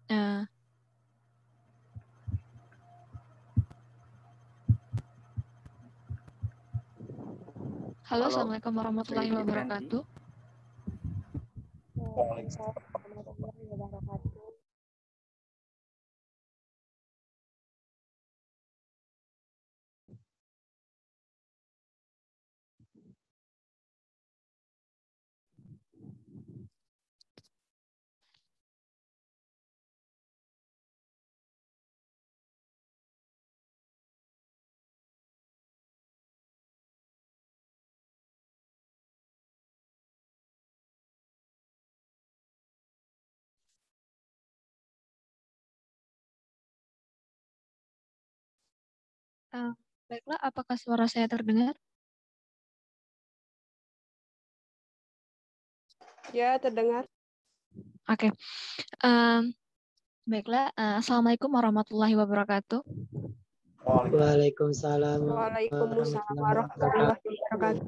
Halo, Assalamualaikum warahmatullahi wabarakatuh. Waalaikumsalam warahmatullahi wabarakatuh. Baiklah, apakah suara saya terdengar? Ya, terdengar. Oke. Baiklah, Assalamualaikum warahmatullahi wabarakatuh. Waalaikumsalam warahmatullahi wabarakatuh.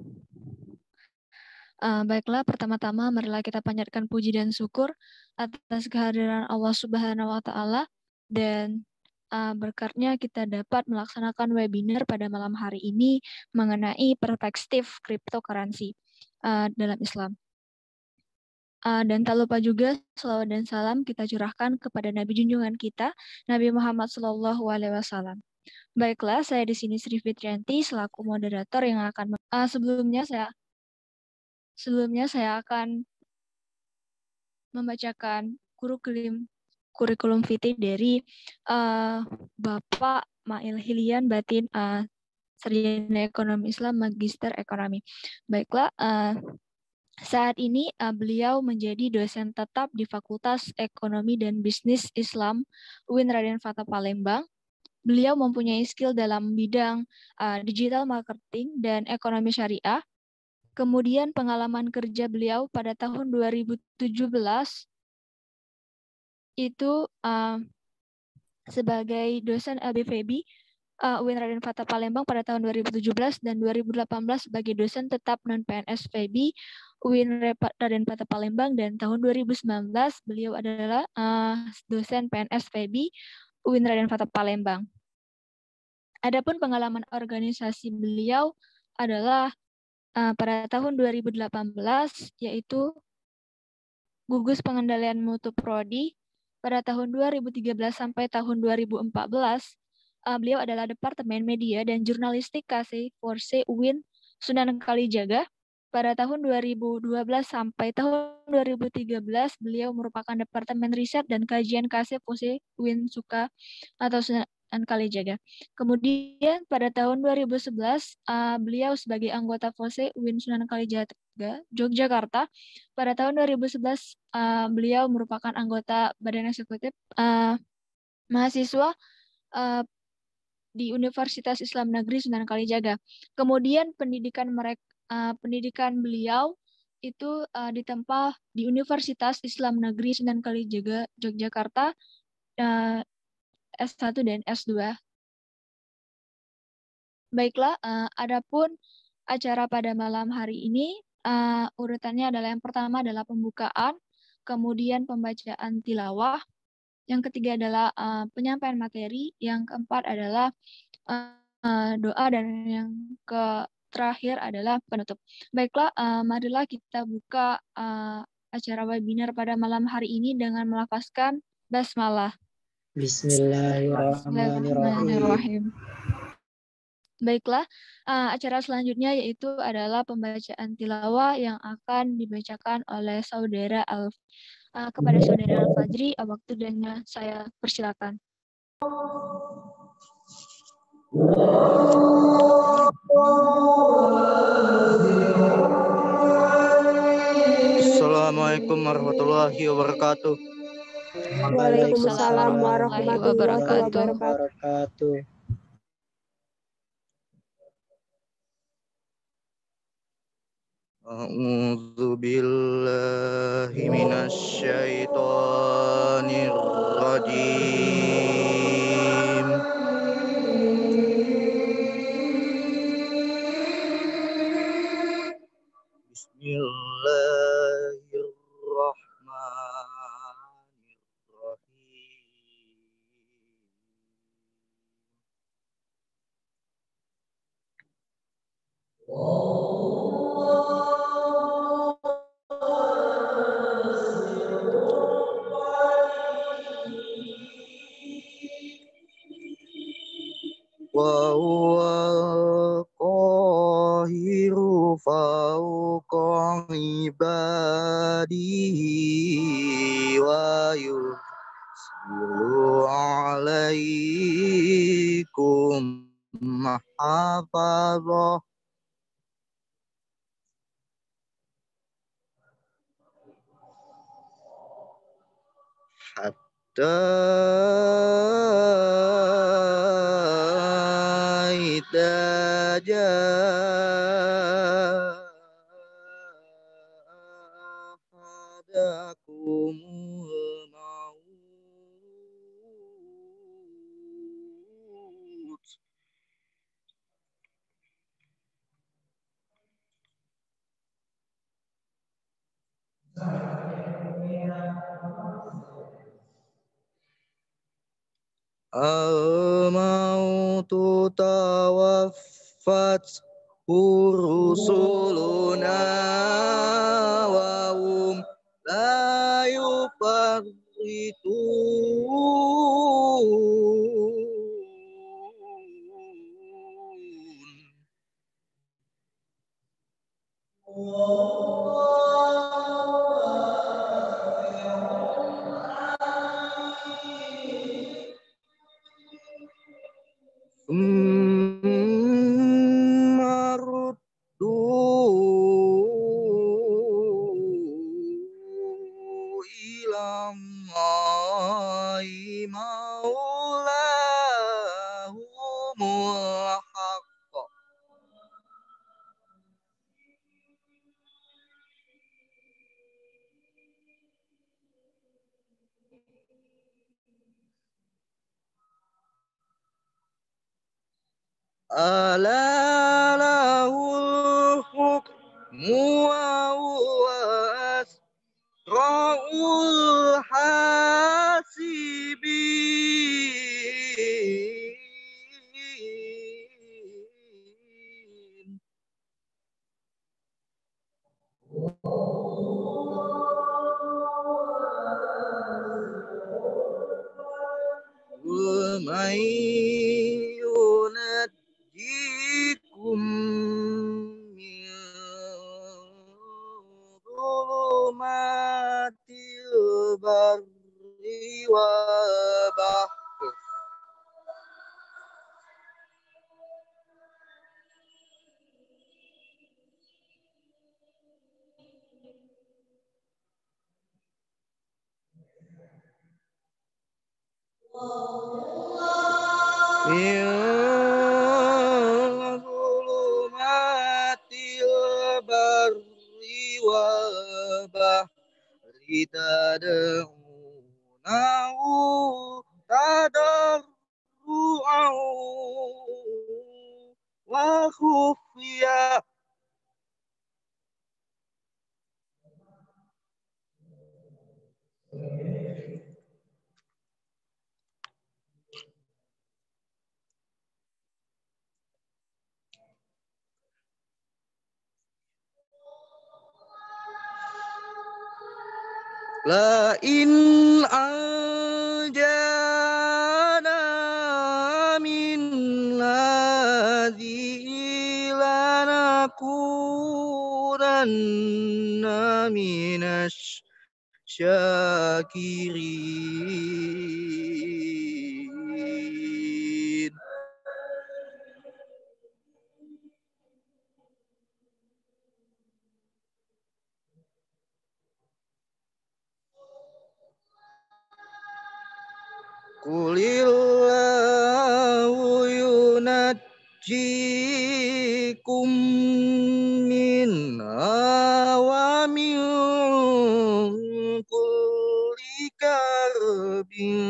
Baiklah, pertama-tama marilah kita panjatkan puji dan syukur atas kehadiran Allah Subhanahu wa Ta'ala, dan berkatnya kita dapat melaksanakan webinar pada malam hari ini mengenai perspektif cryptocurrency dalam Islam. Dan tak lupa juga salawat dan salam kita curahkan kepada Nabi junjungan kita, Nabi Muhammad SAW. Baiklah, saya di sini Sri Fitrianti selaku moderator yang akan sebelumnya saya akan membacakan kurikulum vitae dari Bapak Ma'il Hilian Batin, Sarjana Ekonomi Islam, Magister Ekonomi. Baiklah, saat ini beliau menjadi dosen tetap di Fakultas Ekonomi dan Bisnis Islam UIN Raden Fatah Palembang. Beliau mempunyai skill dalam bidang digital marketing dan ekonomi syariah. Kemudian pengalaman kerja beliau pada tahun 2017 itu sebagai dosen LBVB UIN Raden Fatah Palembang pada tahun 2017 dan 2018 sebagai dosen tetap non-PNS VB UIN Raden Fatah Palembang, dan tahun 2019 beliau adalah dosen PNS VB UIN Raden Fatah Palembang. Adapun pengalaman organisasi beliau adalah pada tahun 2018 yaitu gugus pengendalian mutu prodi. Pada tahun 2013 sampai tahun 2014 beliau adalah Departemen Media dan Jurnalistik KC4C UIN Sunan Kalijaga. Pada tahun 2012 sampai tahun 2013 beliau merupakan Departemen Riset dan Kajian KC4C UIN Suka atau Sunan Kalijaga. Kemudian pada tahun 2011 beliau sebagai anggota FOSE UIN Sunan Kalijaga Yogyakarta. Pada tahun 2011 beliau merupakan anggota Badan Eksekutif mahasiswa di Universitas Islam Negeri Sunan Kalijaga. Kemudian pendidikan beliau itu ditempa di Universitas Islam Negeri Sunan Kalijaga Yogyakarta, S1 dan S2. Baiklah, adapun acara pada malam hari ini urutannya adalah yang pertama adalah pembukaan, kemudian pembacaan tilawah, yang ketiga adalah penyampaian materi, yang keempat adalah doa, dan yang terakhir adalah penutup. Baiklah, marilah kita buka acara webinar pada malam hari ini dengan melafazkan basmalah. Bismillahirrahmanirrahim. Baiklah, acara selanjutnya yaitu adalah pembacaan tilawah yang akan dibacakan oleh saudara kepada saudara Al-Fajri. Waktu dan saya persilakan. Assalamualaikum warahmatullahi wabarakatuh. Waalaikumsalam warahmatullahi wabarakatuh. A'udzu billahi minasyaitonir rajim. Bismillahirrahmanirrahim. wa huwa qahiru fawqa ibadihi wa yursilu alaikum hafazah. Hatta idza jaa ahadakumul maut al-mautu tawaffat rusuluna wa hum la yufarritun. Maruddu ilallahi maulahumul haqq. Ala lahul hukmu wa huwa asra'ul hasibin. وَمَن يُنَجِّيكُم مِّن ظُلُمَاتِ الْبَرِّ وَالْبَحْرِ من ظلمات البر والبحر تدعونه تضرعا وخفيا La in anjana min hadhihi lanakunanna minasy syakirin. Qulillahu yunajjikum minha wa min kulli karbin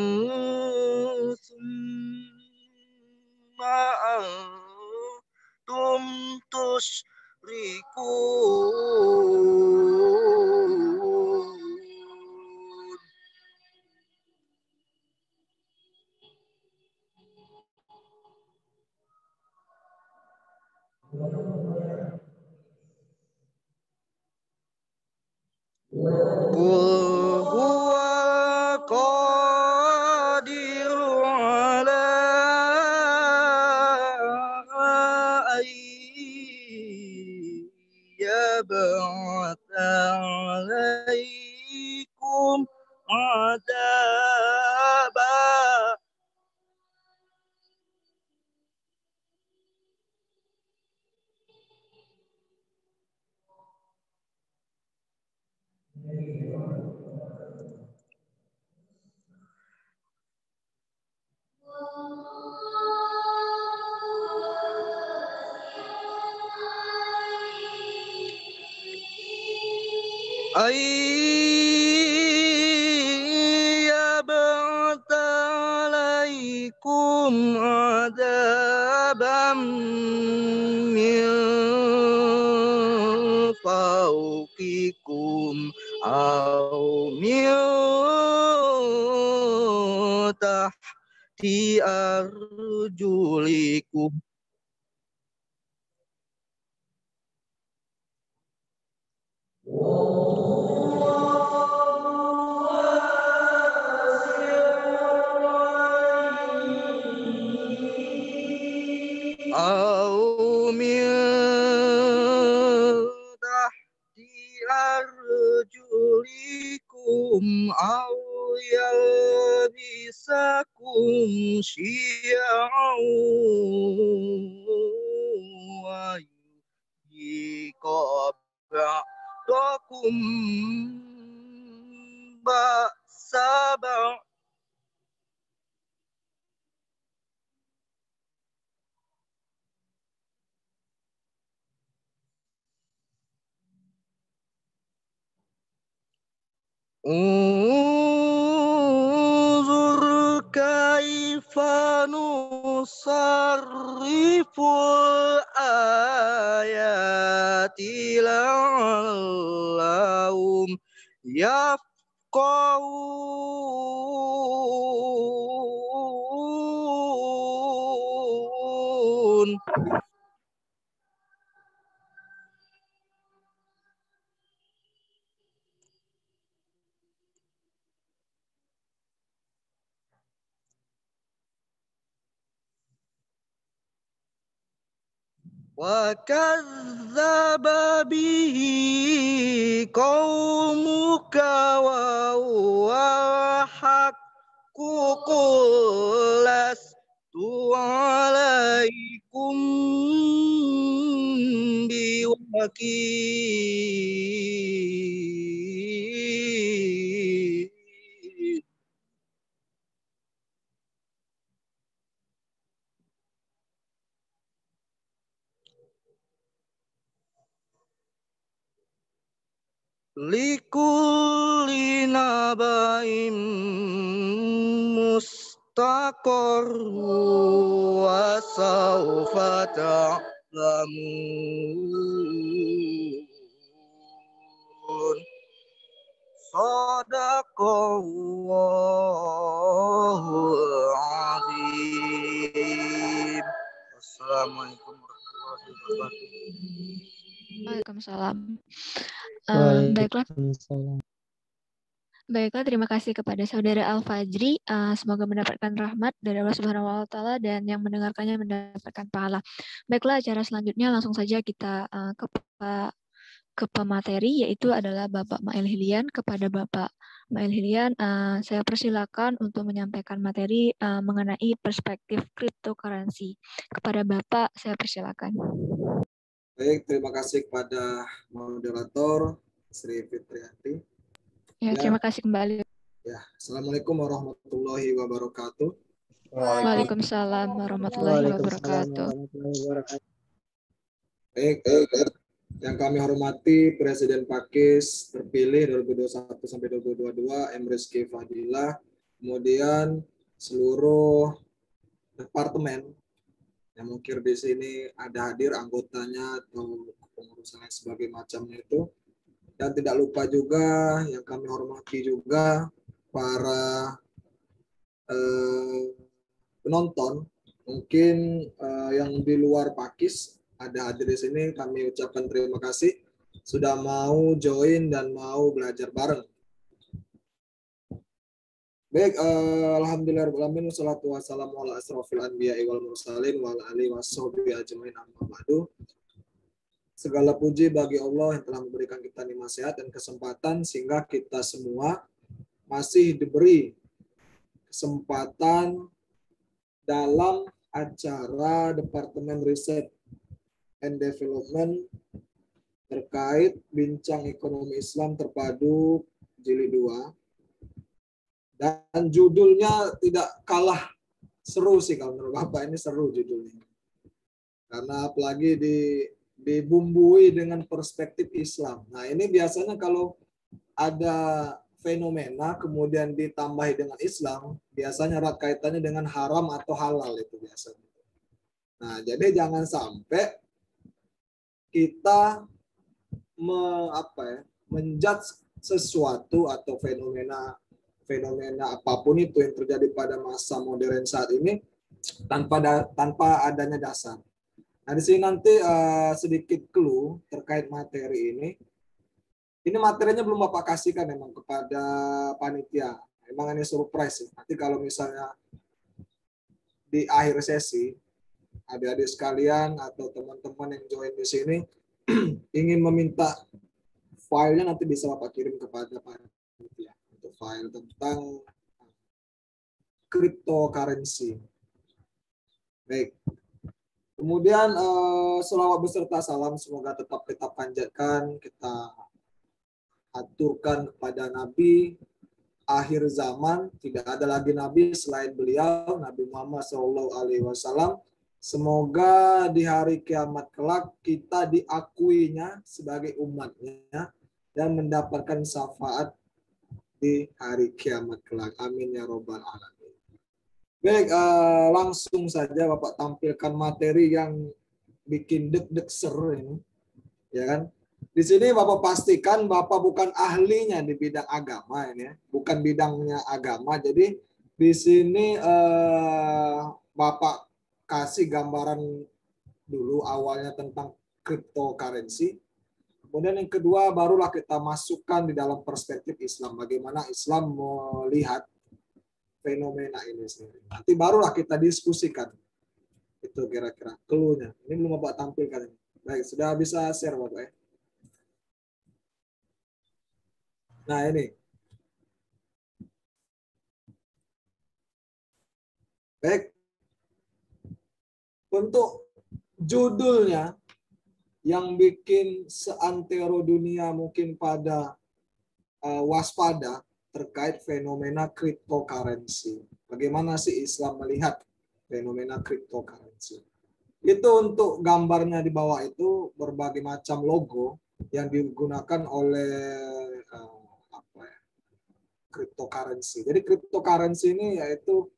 summa antum tusyrikun. Qul huwal qadiru ala yab'atsa alaikum adaba. Yab'atsa alaikum adabam min fawqikum aw min tahti arjulikum. Au min tahti arjulikum au yalbisakum syi'an wa ba'dakum ba'sa ba'd. Unzur kaifa nusarriful ayati la'allahum yafqahun. Wa kadzdzaba bihi qaumuka wa huwa haqqu qul lastu alaikum biwakil. Likulli naba'in mustaqar wa sawfa ta'lamun. Shadaqallahul azim. Assalamualaikum warahmatullahi wabarakatuh. Waalaikumsalam. Baiklah, Waalaikumsalam. baiklah, terima kasih kepada saudara Al-Fajri. Semoga mendapatkan rahmat dari Allah Subhanahu wa Ta'ala dan yang mendengarkannya mendapatkan pahala. Baiklah, acara selanjutnya langsung saja kita ke pemateri, yaitu adalah Bapak Ma'il Hilian. Kepada Bapak Ma'il Hilian, saya persilakan untuk menyampaikan materi mengenai perspektif cryptocurrency. Kepada Bapak, saya persilakan. Baik, terima kasih kepada moderator Sri Fitriyanti. Ya, terima kasih kembali. Ya, Assalamualaikum warahmatullahi wabarakatuh. Waalaikumsalam warahmatullahi wabarakatuh. Baik, yang kami hormati Presiden Pakis terpilih 2021 sampai 2022 M. Rizky Fadilah, kemudian seluruh departemen yang mungkin di sini ada hadir anggotanya atau pengurusan sebagai macamnya itu, dan tidak lupa juga yang kami hormati juga para penonton mungkin yang di luar Pakis ada hadir di sini. Kami ucapkan terima kasih sudah mau join dan mau belajar bareng. Baik, alhamdulillahirabbil alamin, wassalatu wassalamu ala asrofil anbiya'i wal mursalin wa ala alihi washabbihi ajmain, amma ba'du. Segala puji bagi Allah yang telah memberikan kita nikmat sehat dan kesempatan sehingga kita semua masih diberi kesempatan dalam acara Departemen Riset and Development terkait Bincang Ekonomi Islam Terpadu Jilid 2. Dan judulnya tidak kalah seru sih kalau menurut Bapak, ini seru judulnya. Karena apalagi dibumbui dengan perspektif Islam. Nah, ini biasanya kalau ada fenomena kemudian ditambahi dengan Islam, biasanya erat kaitannya dengan haram atau halal itu biasanya. Nah, jadi jangan sampai kita menjudge sesuatu atau fenomena apapun itu yang terjadi pada masa modern saat ini tanpa adanya dasar. Nah, di sini nanti sedikit clue terkait materi ini. Ini materinya belum Bapak kasihkan memang kepada panitia. Memang ini surprise. Nanti kalau misalnya di akhir sesi, adik-adik sekalian atau teman-teman yang join di sini ingin meminta filenya, nanti bisa Bapak kirim kepada panitia untuk file tentang cryptocurrency. Baik. Kemudian selawat beserta salam semoga tetap kita panjatkan, kita aturkan kepada Nabi akhir zaman. Tidak ada lagi Nabi selain beliau, Nabi Muhammad SAW. Semoga di hari kiamat kelak kita diakuinya sebagai umatnya dan mendapatkan syafaat di hari kiamat kelak. Amin ya robbal alamin. Baik, langsung saja Bapak tampilkan materi yang bikin deg-deg seru ini, ya kan? Di sini Bapak pastikan Bapak bukan ahlinya di bidang agama ini, ya. Bukan bidangnya agama. Jadi di sini Bapak kasih gambaran dulu awalnya tentang cryptocurrency. Kemudian yang kedua barulah kita masukkan di dalam perspektif Islam, bagaimana Islam melihat fenomena ini sendiri. Nanti barulah kita diskusikan. Itu kira-kira clue-nya. Ini belum Bapak tampilkan. Baik, sudah bisa share Bapak ya. Nah, ini. Baik. Untuk judulnya yang bikin seantero dunia mungkin pada waspada terkait fenomena cryptocurrency. Bagaimana sih Islam melihat fenomena cryptocurrency? Itu untuk gambarnya di bawah itu berbagai macam logo yang digunakan oleh cryptocurrency. Jadi cryptocurrency ini yaitu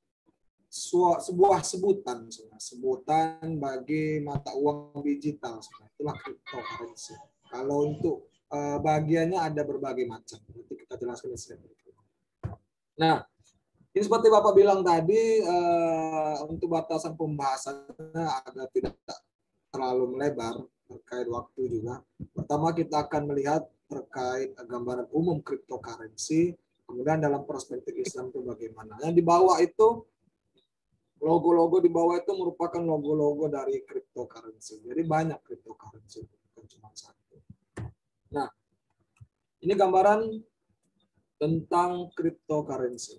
sebuah sebutan bagi mata uang digital. Itulah cryptocurrency. Kalau untuk bagiannya ada berbagai macam. Nanti kita jelaskan di sini. Nah, ini seperti Bapak bilang tadi, untuk batasan pembahasannya agar tidak terlalu melebar terkait waktu juga. Pertama kita akan melihat terkait gambaran umum cryptocurrency, kemudian dalam perspektif Islam itu bagaimana. Yang di bawah itu, logo-logo di bawah itu merupakan logo-logo dari cryptocurrency. Jadi banyak cryptocurrency, bukan cuma satu. Nah, ini gambaran tentang cryptocurrency.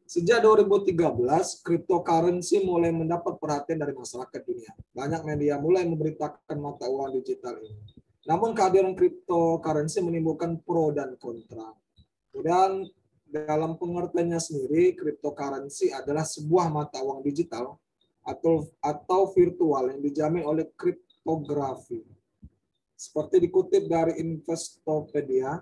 Sejak 2013, cryptocurrency mulai mendapat perhatian dari masyarakat dunia. Banyak media mulai memberitakan mata uang digital ini. Namun kehadiran cryptocurrency menimbulkan pro dan kontra. Kemudian dalam pengertiannya sendiri, cryptocurrency adalah sebuah mata uang digital atau virtual yang dijamin oleh kriptografi. Seperti dikutip dari Investopedia,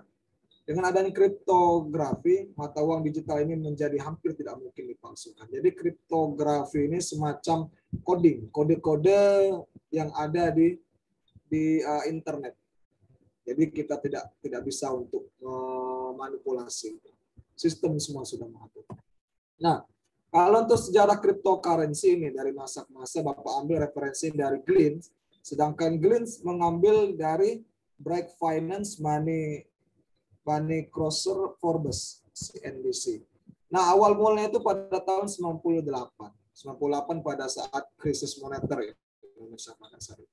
dengan adanya kriptografi, mata uang digital ini menjadi hampir tidak mungkin dipalsukan. Jadi kriptografi ini semacam coding, kode-kode yang ada di internet. Jadi kita tidak bisa untuk memanipulasi. Sistem semua sudah mengatur. Nah, kalau untuk sejarah cryptocurrency ini dari masa ke masa, Bapak ambil referensi dari Glean, Sedangkan Glintz mengambil dari Bright Finance, Money Crosser, Forbes, CNBC. Nah, awal mulanya itu pada tahun 98 pada saat krisis moneter Indonesia pada saat itu.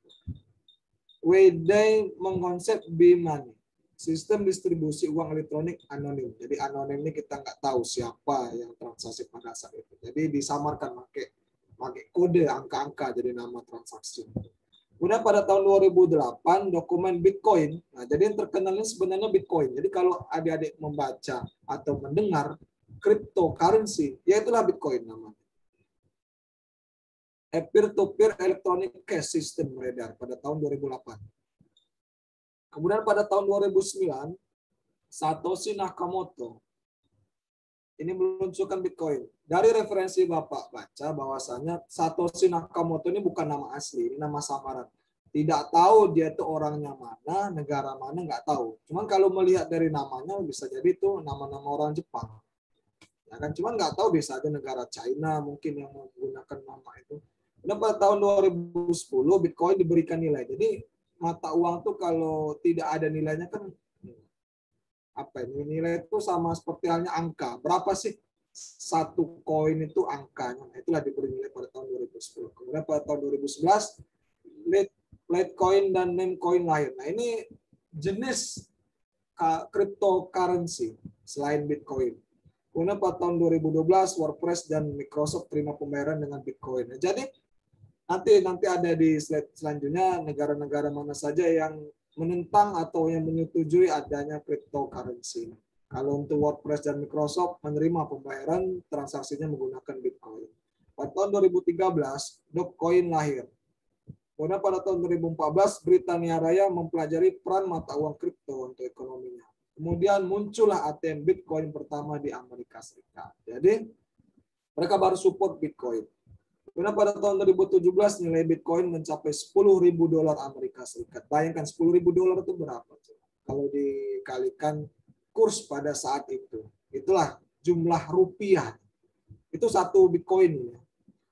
Wedai mengkonsep B-Money, sistem distribusi uang elektronik anonim. Jadi anonim ini kita nggak tahu siapa yang transaksi pada saat itu. Jadi disamarkan pakai kode angka-angka jadi nama transaksi. Kemudian pada tahun 2008 dokumen Bitcoin. Nah, jadi yang terkenal ini sebenarnya Bitcoin. Jadi kalau adik-adik membaca atau mendengar cryptocurrency, ya itulah Bitcoin namanya. Peer-to-peer electronic cash system beredar pada tahun 2008. Kemudian pada tahun 2009, Satoshi Nakamoto ini meluncurkan Bitcoin. Dari referensi Bapak baca bahwasanya Satoshi Nakamoto ini bukan nama asli, ini nama samaran. Tidak tahu dia itu orangnya mana, negara mana, nggak tahu. Cuman kalau melihat dari namanya bisa jadi itu nama-nama orang Jepang. Ya kan, cuman nggak tahu bisa aja negara China mungkin yang menggunakan nama itu. Dan pada tahun 2010 Bitcoin diberikan nilai. Jadi mata uang tuh kalau tidak ada nilainya kan apa ini, nilai itu sama seperti halnya angka. Berapa sih satu koin itu angkanya? Nah, itulah diberi nilai pada tahun 2010. Kemudian pada tahun 2011 Litecoin dan Namecoin lahir. Nah, ini jenis cryptocurrency selain Bitcoin. Kemudian pada tahun 2012 WordPress dan Microsoft terima pembayaran dengan Bitcoin. Nah, jadi nanti ada di slide selanjutnya negara-negara mana saja yang menentang atau yang menyetujui adanya cryptocurrency. Kalau untuk WordPress dan Microsoft menerima pembayaran transaksinya menggunakan Bitcoin. Pada tahun 2013 Dogecoin lahir. Kemudian pada tahun 2014 Britania Raya mempelajari peran mata uang kripto untuk ekonominya. Kemudian muncullah ATM Bitcoin pertama di Amerika Serikat. Jadi mereka baru support Bitcoin. Kemudian pada tahun 2017 nilai Bitcoin mencapai $10.000 Amerika Serikat. Bayangkan $10.000 itu berapa? Kalau dikalikan kurs pada saat itu. Itulah jumlah rupiah. Itu satu Bitcoin.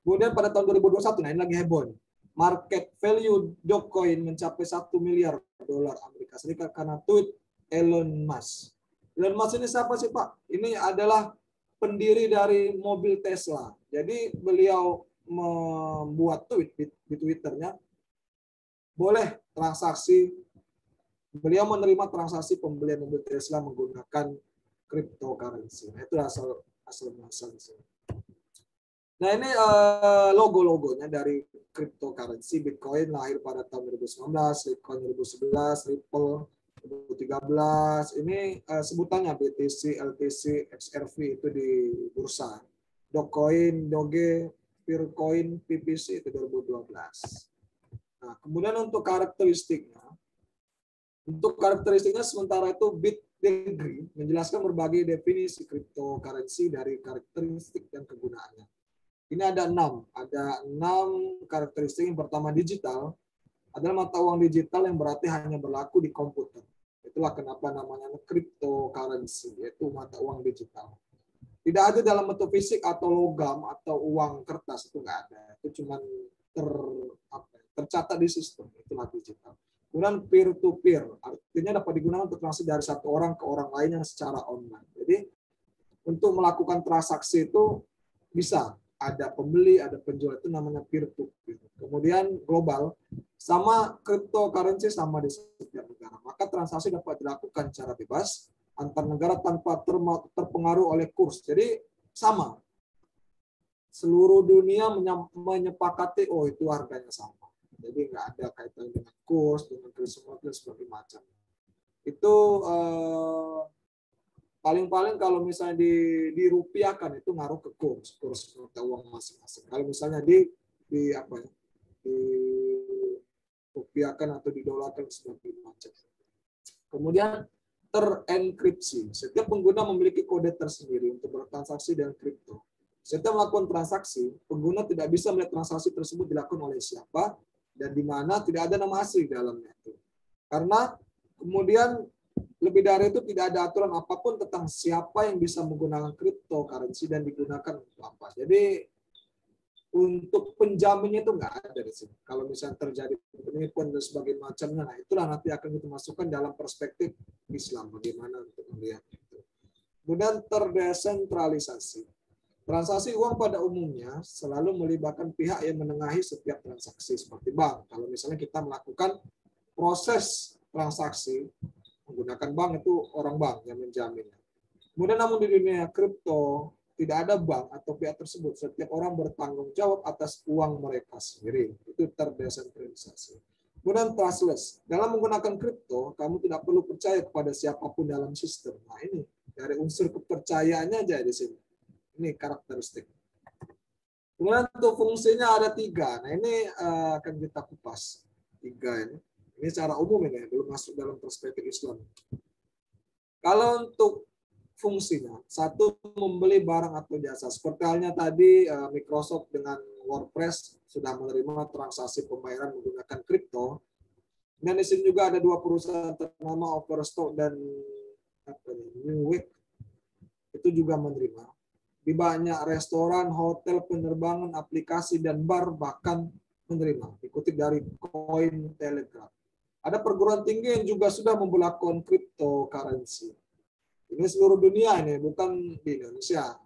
Kemudian pada tahun 2021, nah ini lagi heboh. Market value Dogecoin mencapai $1 miliar Amerika Serikat karena tweet Elon Musk. Elon Musk ini siapa sih Pak? Ini adalah pendiri dari mobil Tesla. Jadi beliau membuat tweet di Twitternya, boleh transaksi, beliau menerima transaksi pembelian mobil Tesla menggunakan cryptocurrency. Nah, itu asal muasal di sini. Nah, ini logo-logonya dari cryptocurrency. Bitcoin lahir pada tahun 2019, Litecoin 2011, Ripple 2013. Ini sebutannya BTC, LTC, XRP itu di bursa. Dogecoin, Doge, Peercoin, PPC itu 2012. Nah, kemudian untuk karakteristiknya sementara itu BitDegree menjelaskan berbagai definisi cryptocurrency dari karakteristik dan kegunaannya. Ini ada 6 karakteristik. Yang pertama digital adalah mata uang digital yang berarti hanya berlaku di komputer. Itulah kenapa namanya cryptocurrency, yaitu mata uang digital. Tidak ada dalam bentuk fisik atau logam atau uang kertas, itu nggak ada. Itu cuma tercatat di sistem, itulah digital. Kemudian peer-to-peer, artinya dapat digunakan untuk transaksi dari satu orang ke orang lain yang secara online. Jadi untuk melakukan transaksi itu bisa ada pembeli, ada penjual, itu namanya peer-to-peer. Kemudian global, sama cryptocurrency sama di setiap negara. Maka transaksi dapat dilakukan secara bebas antar negara tanpa terpengaruh oleh kurs. Jadi sama. Seluruh dunia menyepakati, oh itu harganya sama. Jadi nggak ada kaitan dengan kurs, dengan krisis dan sebagainya macam. Itu paling-paling kalau misalnya dirupiahkan itu ngaruh ke kurs mata uang masing-masing. Kalau misalnya dirupiahkan atau didolarkan sebagainya macam. Kemudian terenkripsi. Setiap pengguna memiliki kode tersendiri untuk bertransaksi dengan kripto. Setiap melakukan transaksi, pengguna tidak bisa melihat transaksi tersebut dilakukan oleh siapa dan di mana, tidak ada nama asli dalamnya itu. Karena kemudian lebih dari itu tidak ada aturan apapun tentang siapa yang bisa menggunakan cryptocurrency dan digunakan untuk apa. Jadi untuk penjaminnya itu nggak ada di sini. Kalau misalnya terjadi penipuan dan sebagainya macamnya, nah itulah nanti akan kita masukkan dalam perspektif Islam bagaimana untuk melihat itu. Kemudian terdesentralisasi. Transaksi uang pada umumnya selalu melibatkan pihak yang menengahi setiap transaksi seperti bank. Kalau misalnya kita melakukan proses transaksi menggunakan bank, itu orang bank yang menjaminnya. Kemudian namun di dunia kripto tidak ada bank atau pihak tersebut. Setiap orang bertanggung jawab atas uang mereka sendiri. Itu terdesentralisasi. Kemudian trustless. Dalam menggunakan kripto, kamu tidak perlu percaya kepada siapapun dalam sistem. Nah ini dari unsur kepercayaannya aja di sini. Ini karakteristik. Kemudian untuk fungsinya ada 3. Nah ini akan kita kupas. 3 ini. Ini secara umum ini, belum masuk dalam perspektif Islam. Kalau untuk fungsinya, 1, membeli barang atau jasa. Seperti halnya tadi Microsoft dengan WordPress sudah menerima transaksi pembayaran menggunakan kripto. Dan di sini juga ada 2 perusahaan ternama Overstock dan Newegg itu juga menerima. Di banyak restoran, hotel, penerbangan, aplikasi dan bar bahkan menerima. Dikutip dari Cointelegraph. Ada perguruan tinggi yang juga sudah memberlakukan cryptocurrency. Ini seluruh dunia ini, bukan di Indonesia.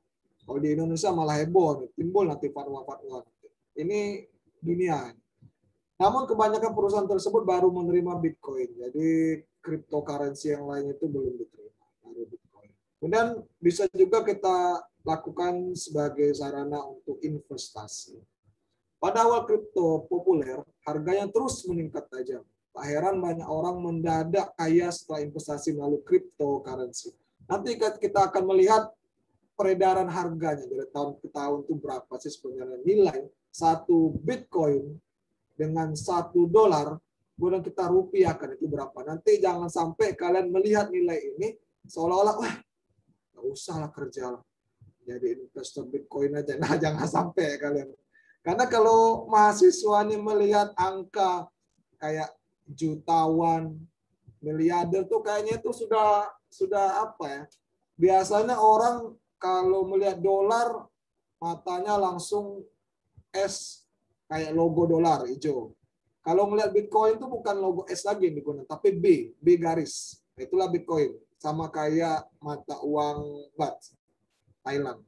Kalau di Indonesia malah heboh, timbul nanti fatwa-fatwa. Ini dunia. Namun kebanyakan perusahaan tersebut baru menerima Bitcoin. Jadi cryptocurrency yang lain itu belum diterima. Baru Bitcoin. Kemudian bisa juga kita lakukan sebagai sarana untuk investasi. Pada awal kripto populer, harganya terus meningkat tajam. Tak heran banyak orang mendadak kaya setelah investasi melalui cryptocurrency. Nanti kita akan melihat peredaran harganya dari tahun ke tahun itu berapa sih sebenarnya nilai 1 Bitcoin dengan $1, kemudian kita rupiahkan itu berapa. Nanti jangan sampai kalian melihat nilai ini seolah-olah wah nggak usah lah kerja lah. Jadi investor Bitcoin aja. Nah jangan sampai kalian. Karena kalau mahasiswa ini melihat angka kayak jutawan, miliarder tuh kayaknya itu sudah apa ya? Biasanya orang kalau melihat dolar matanya langsung S kayak logo dolar hijau. Kalau melihat Bitcoin itu bukan logo S lagi yang digunakan, tapi B garis. Itulah Bitcoin. Sama kayak mata uang baht Thailand.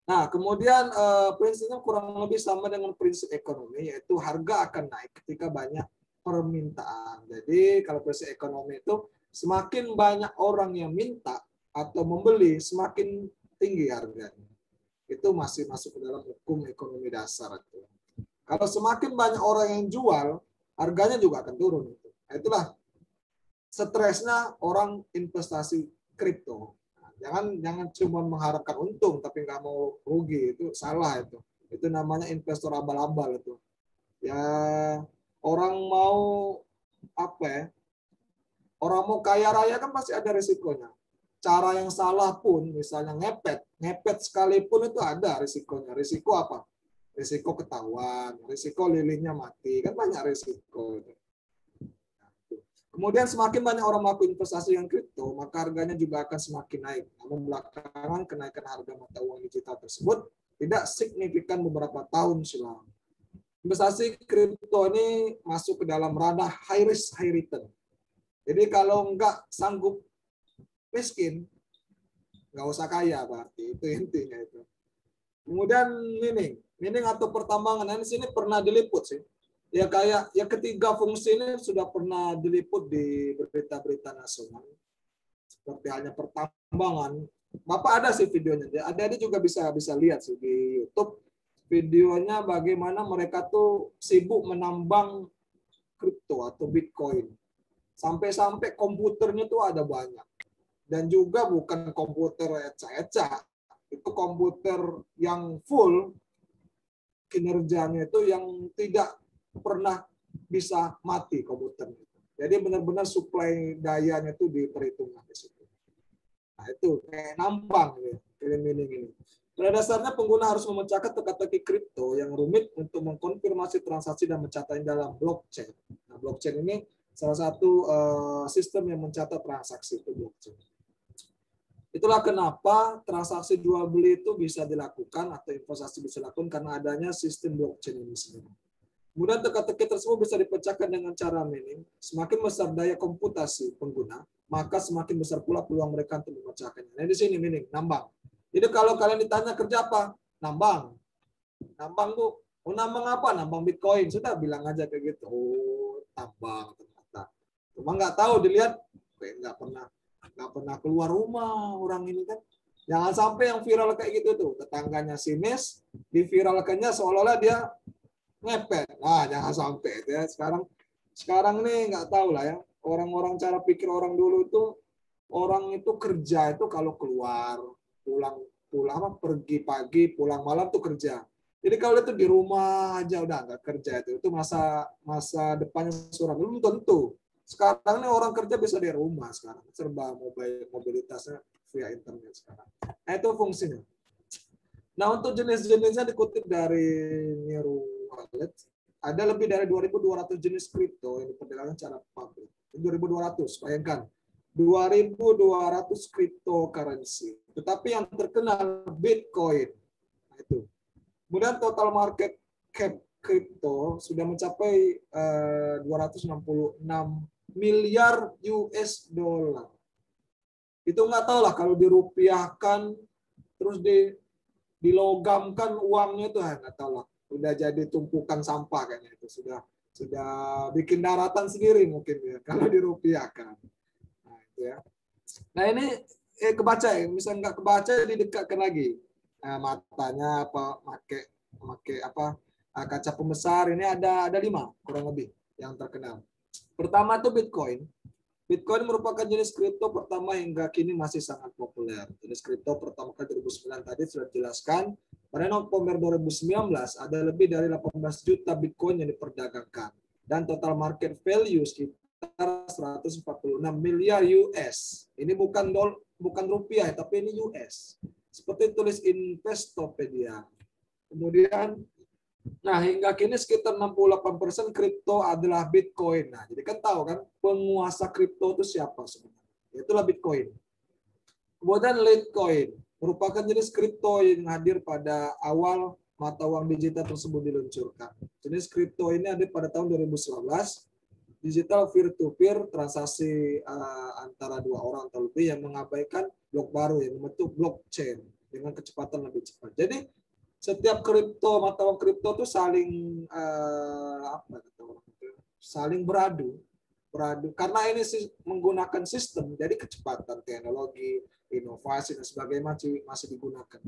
Nah, kemudian prinsipnya kurang lebih sama dengan prinsip ekonomi, yaitu harga akan naik ketika banyak permintaan. Jadi kalau prinsip ekonomi itu semakin banyak orang yang minta atau membeli, semakin tinggi harganya. Itu masih masuk ke dalam hukum ekonomi dasar. Kalau semakin banyak orang yang jual, harganya juga akan turun. Itulah stresnya orang investasi kripto. Jangan cuma mengharapkan untung tapi nggak mau rugi, itu salah itu. Itu namanya investor abal-abal itu. Ya orang mau apa ya? Orang mau kaya raya kan pasti ada risikonya. Cara yang salah pun, misalnya ngepet sekalipun itu ada risikonya. Risiko apa? Risiko ketahuan, risiko lilinnya mati, kan banyak risiko. Kemudian semakin banyak orang melakukan investasi yang kripto, maka harganya juga akan semakin naik. Namun belakangan kenaikan harga mata uang digital tersebut tidak signifikan beberapa tahun silam. Investasi kripto ini masuk ke dalam ranah high risk, high return. Jadi kalau nggak sanggup miskin, nggak usah kaya berarti. Itu intinya itu. Kemudian mining atau pertambangan, ini sini pernah diliput sih. Ya kayak yang ketiga fungsi ini sudah pernah diliput di berita-berita nasional. Seperti halnya pertambangan. Bapak ada sih videonya. Adik-adik juga bisa lihat sih di YouTube videonya bagaimana mereka tuh sibuk menambang kripto atau Bitcoin. Sampai-sampai komputernya tuh ada banyak. Dan juga bukan komputer eca-eca. Itu komputer yang full kinerjanya itu yang tidak pernah bisa mati komputernya. Jadi benar-benar suplai dayanya itu diperhitungkan di situ. Nah itu kayak nambang ya, mining ini. Pada dasarnya pengguna harus memecahkan teka-teki kripto yang rumit untuk mengkonfirmasi transaksi dan mencatatnya dalam blockchain. Nah, blockchain ini salah satu sistem yang mencatat transaksi itu blockchain. Itulah kenapa transaksi jual beli itu bisa dilakukan atau investasi bisa dilakukan karena adanya sistem blockchain ini sendiri. Kemudian teka-teki tersebut bisa dipecahkan dengan cara minim. Semakin besar daya komputasi pengguna, maka semakin besar pula peluang mereka untuk memecahkannya. Nah, di sini minim, nambang. Jadi kalau kalian ditanya kerja apa? Nambang. Nambang tuh, nambang apa? Nambang Bitcoin. Sudah bilang aja kayak gitu. Oh, tambang ternyata. Cuma nggak tahu dilihat, nggak pernah keluar rumah orang ini kan. Jangan sampai yang viral kayak gitu tuh. Tetangganya sinis, diviralkannya seolah-olah dia ngepet. Nah, jangan sampai ya. Sekarang nih nggak tahu lah ya. Orang-orang cara pikir orang dulu itu orang itu kerja itu kalau keluar pulang pergi pagi pulang malam tuh kerja. Jadi kalau itu di rumah aja udah nggak kerja itu masa depannya suram belum tentu. Sekarang nih orang kerja bisa di rumah sekarang serba mobilitasnya via internet sekarang. Nah itu fungsinya. Nah untuk jenis-jenisnya dikutip dari Niru Wallet, ada lebih dari 2.200 jenis kripto yang diperdagangkan secara publik. 2.200, bayangkan. 2.200 cryptocurrency. Tetapi yang terkenal Bitcoin. Nah, itu. Kemudian total market cap kripto sudah mencapai 266 miliar US dollar. Itu nggak tahu lah kalau dirupiahkan terus dilogamkan uangnya itu nggak tahu lah. Udah jadi tumpukan sampah kayaknya itu sudah bikin daratan sendiri mungkin ya kalau dirupiahkan. Nah, itu ya. Nah ini kebaca ya, misalnya nggak kebaca didekatkan lagi. Nah, matanya pakai apa kaca pembesar ini ada 5 kurang lebih yang terkenal. Pertama itu Bitcoin. Bitcoin merupakan jenis kripto pertama hingga kini masih sangat populer. Jenis kripto pertama kali 2009 tadi sudah dijelaskan. Pada November 2019 ada lebih dari 18 juta Bitcoin yang diperdagangkan dan total market value sekitar 146 miliar US. Ini bukan rupiah tapi ini US. Seperti tulis Investopedia. Kemudian hingga kini sekitar 68% kripto adalah Bitcoin. Nah, jadi kan tahu kan penguasa kripto itu siapa sebenarnya? Itulah Bitcoin. Kemudian Litecoin merupakan jenis kripto yang hadir pada awal mata uang digital tersebut diluncurkan. Jenis kripto ini hadir pada tahun 2019. Digital peer-to-peer transaksi antara 2 orang atau lebih yang mengabaikan blok baru yang membentuk blockchain dengan kecepatan lebih cepat. Jadi setiap mata uang kripto itu saling beradu karena ini menggunakan sistem, jadi kecepatan teknologi, inovasi dan sebagainya masih digunakan.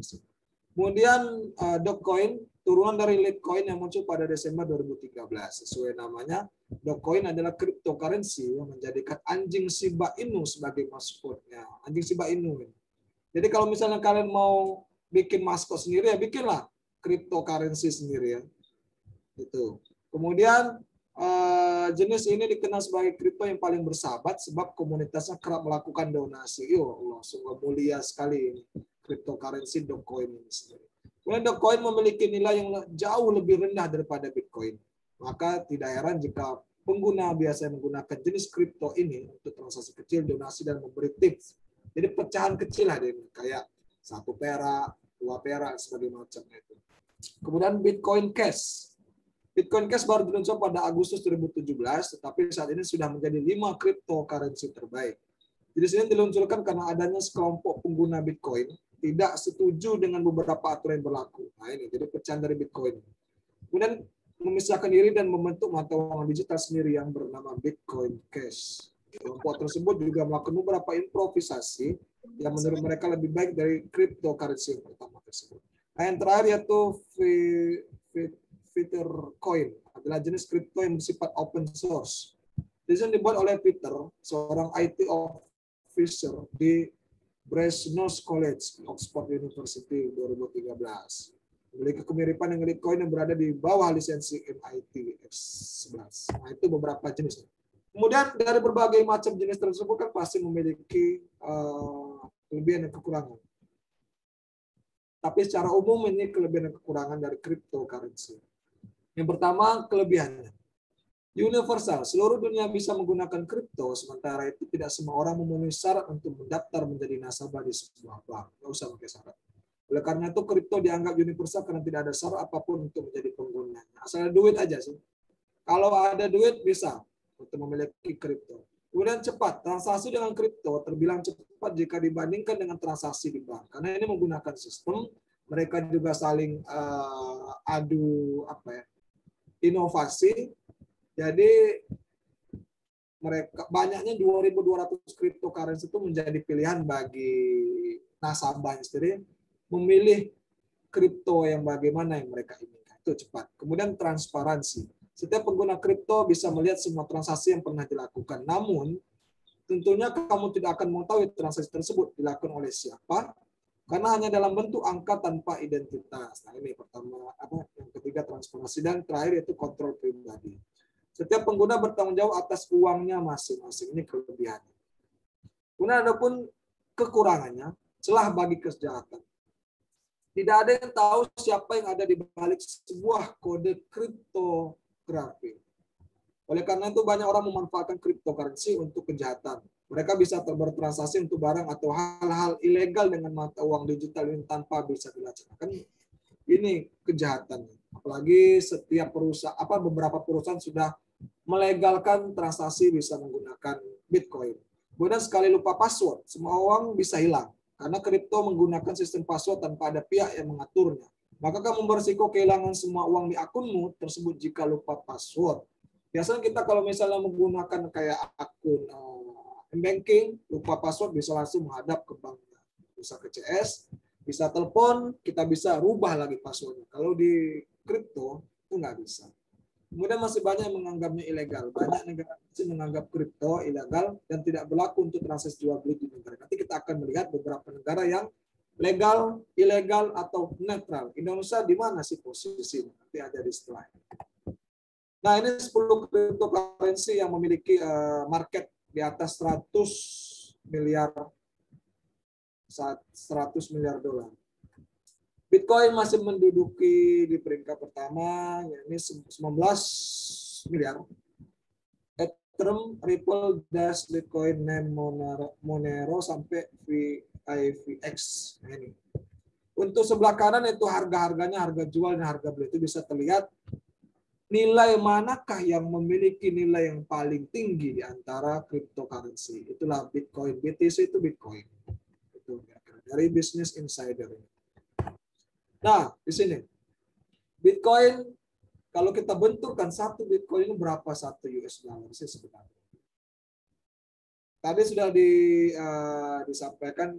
Kemudian Dogecoin turunan dari Litecoin yang muncul pada Desember 2013. Sesuai namanya, Dogecoin adalah cryptocurrency yang menjadikan anjing Shiba Inu sebagai maskotnya. Anjing Shiba Inu. Jadi kalau misalnya kalian mau bikin maskot sendiri ya bikinlah cryptocurrency sendiri ya. Itu. Kemudian jenis ini dikenal sebagai kripto yang paling bersahabat sebab komunitasnya kerap melakukan donasi. Ya Allah, sungguh mulia sekali ini cryptocurrency Dogecoin ini sendiri. Kemudian Dogecoin memiliki nilai yang jauh lebih rendah daripada Bitcoin. Maka tidak heran jika pengguna biasa menggunakan jenis kripto ini untuk transaksi kecil, donasi dan memberi tips. Jadi pecahan kecil lah ini kayak 1 perak, 2 perak sebagai macamnya itu. Kemudian Bitcoin Cash. Bitcoin Cash baru diluncurkan pada Agustus 2017, tetapi saat ini sudah menjadi 5 cryptocurrency terbaik. Jadi sini diluncurkan karena adanya sekelompok pengguna Bitcoin tidak setuju dengan beberapa aturan yang berlaku. Nah ini jadi pecahan dari Bitcoin. Kemudian memisahkan diri dan membentuk mata uang digital sendiri yang bernama Bitcoin Cash. Kelompok tersebut juga melakukan beberapa improvisasi yang menurut mereka lebih baik dari cryptocurrency yang pertama tersebut. Nah, yang terakhir yaitu Petercoin adalah jenis kripto yang bersifat open source. Desain dibuat oleh Peter, seorang IT officer di Brasenose College, Oxford University 2013. Memiliki kemiripan dengan Litecoin yang berada di bawah lisensi MIT X11. Nah, itu beberapa jenisnya. Kemudian dari berbagai macam jenis tersebut kan pasti memiliki kelebihan dan kekurangan. Tapi secara umum ini kelebihan dan kekurangan dari cryptocurrency. Yang pertama kelebihannya. Universal, seluruh dunia bisa menggunakan kripto, sementara itu tidak semua orang memenuhi syarat untuk mendaftar menjadi nasabah di sebuah bank. Nggak usah pakai syarat. Oleh karena itu, kripto dianggap universal karena tidak ada syarat apapun untuk menjadi penggunanya. Asal ada duit aja sih. Kalau ada duit, bisa untuk memiliki kripto. Kemudian cepat, transaksi dengan kripto terbilang cepat jika dibandingkan dengan transaksi di bank. Karena ini menggunakan sistem, mereka juga saling adu inovasi. Jadi mereka banyaknya 2.200 cryptocurrency itu menjadi pilihan bagi nasabah sendiri memilih kripto yang bagaimana yang mereka inginkan. Itu cepat. Kemudian transparansi. Setiap pengguna kripto bisa melihat semua transaksi yang pernah dilakukan. Namun tentunya kamu tidak akan mengetahui transaksi tersebut dilakukan oleh siapa karena hanya dalam bentuk angka tanpa identitas. Nah, ini pertama. Yang ketiga transparansi, dan terakhir itu kontrol pribadi. Setiap pengguna bertanggung jawab atas uangnya masing-masing. Ini kelebihannya. Kemudian ada pun kekurangannya, celah bagi kejahatan. Tidak ada yang tahu siapa yang ada di balik sebuah kode kriptografi. Oleh karena itu banyak orang memanfaatkan cryptocurrency untuk kejahatan. Mereka bisa bertransaksi untuk barang atau hal-hal ilegal dengan mata uang digital ini tanpa bisa dilaksanakan. Ini kejahatan. Apalagi setiap perusahaan, beberapa perusahaan sudah melegalkan transaksi bisa menggunakan Bitcoin. Kemudian sekali lupa password, semua uang bisa hilang. Karena kripto menggunakan sistem password tanpa ada pihak yang mengaturnya. Maka kamu berisiko kehilangan semua uang di akunmu tersebut jika lupa password. Biasanya kita kalau misalnya menggunakan kayak akun banking, lupa password bisa langsung menghadap ke banknya. Bisa ke CS, bisa telepon, kita bisa rubah lagi passwordnya. Kalau di kripto itu nggak bisa. Kemudian masih banyak yang menganggapnya ilegal. Banyak negara masih menganggap kripto ilegal dan tidak berlaku untuk transaksi jual beli di negara. Nanti kita akan melihat beberapa negara yang legal, ilegal, atau netral. Indonesia di mana sih posisinya? Nanti ada di setelah ini. Nah, ini 10 cryptocurrency yang memiliki market di atas 100 miliar dolar. Bitcoin masih menduduki di peringkat pertama, yakni 19 miliar. Ethereum, Ripple, Dash, Bitcoin, NEM, Monero, sampai VIVX. Nah, ini. Untuk sebelah kanan itu harga-harganya, harga jual dan harga beli. Itu bisa terlihat nilai manakah yang memiliki nilai yang paling tinggi di antara cryptocurrency. Itulah Bitcoin. BTC itu Bitcoin. Itu dari Business Insider. Nah, di sini Bitcoin kalau kita benturkan satu Bitcoin ini berapa satu US dollar sih sebenarnya? Tadi sudah disampaikan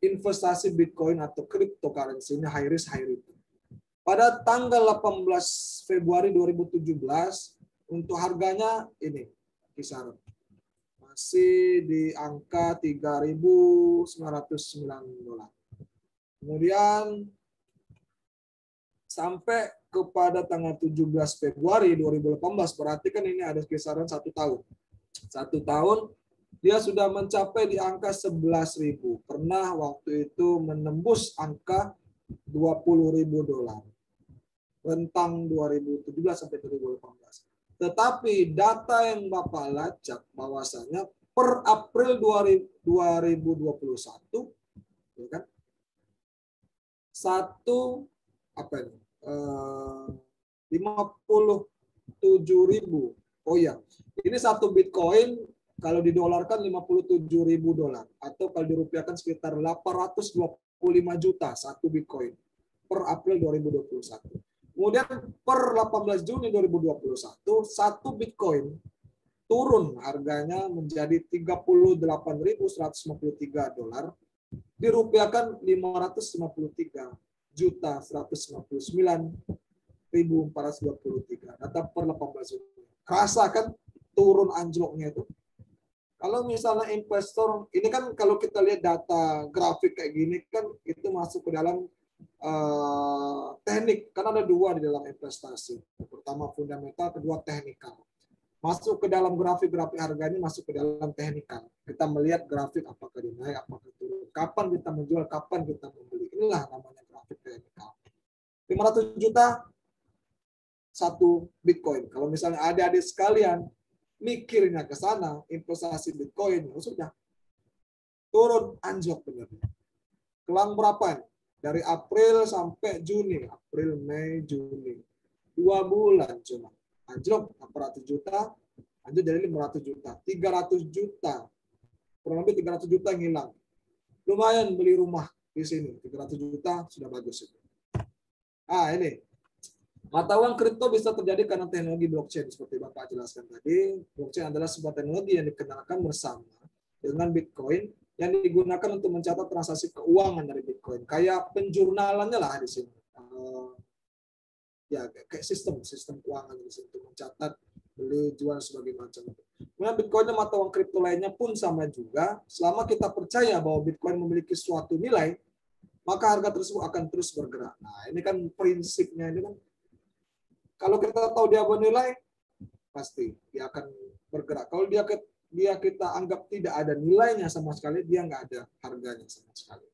investasi Bitcoin atau cryptocurrency ini high risk high return. Pada tanggal 18 Februari 2017 untuk harganya ini kisaran masih di angka 3.909 dolar. Kemudian sampai kepada tanggal 17 Februari 2018, berarti kan ini ada kisaran 1 tahun. 1 tahun dia sudah mencapai di angka 11.000. Pernah waktu itu menembus angka 20.000 dolar. Rentang 2017 sampai 2018. Tetapi data yang Bapak lacak bahwasanya per April 2021 ya kan, 57.000. Oh ya, ini satu Bitcoin kalau didolarkan 57.000 dolar atau kalau dirupiahkan sekitar 825 juta satu Bitcoin per April 2021. Kemudian per 18 Juni 2021 satu Bitcoin turun harganya menjadi 38.153 dolar, dirupiahkan 553 juta 159.423. Data per 18 Juni. Kerasa kan turun anjloknya itu. Kalau misalnya investor, ini kan kalau kita lihat data grafik kayak gini kan itu masuk ke dalam teknik. Karena ada dua di dalam investasi. Pertama fundamental, kedua teknikal. Masuk ke dalam grafik-grafik harga ini masuk ke dalam teknikal. Kita melihat grafik apakah dinaik, apakah turun. Kapan kita menjual, kapan kita membeli. Inilah namanya grafik teknikal. 500 juta satu Bitcoin. Kalau misalnya adik-adik sekalian mikirnya ke sana, investasi Bitcoin, maksudnya turun anjlok benar. Kelang berapa? Dari April sampai Juni, April, Mei, Juni. 2 bulan cuma. Anjlok 400 juta, anjlok dari 500 juta. 300 juta. Kurang lebih 300 juta yang hilang. Lumayan beli rumah di sini. 300 juta sudah bagus itu. Ini. Mata uang kripto bisa terjadi karena teknologi blockchain. Seperti Bapak jelaskan tadi, blockchain adalah sebuah teknologi yang dikenalkan bersama dengan Bitcoin yang digunakan untuk mencatat transaksi keuangan dari Bitcoin. Kayak penjurnalannya lah di sini. Ya, kayak sistem keuangan di sini untuk mencatat beli jual sebagai macam itu. Kemudian Bitcoin dan mata uang kripto lainnya pun sama juga. Selama kita percaya bahwa Bitcoin memiliki suatu nilai, maka harga tersebut akan terus bergerak. Nah, ini kan prinsipnya ini kan. Kalau kita tahu dia bernilai, pasti dia akan bergerak. Kalau dia kita anggap tidak ada nilainya sama sekali, dia nggak ada harganya sama sekali.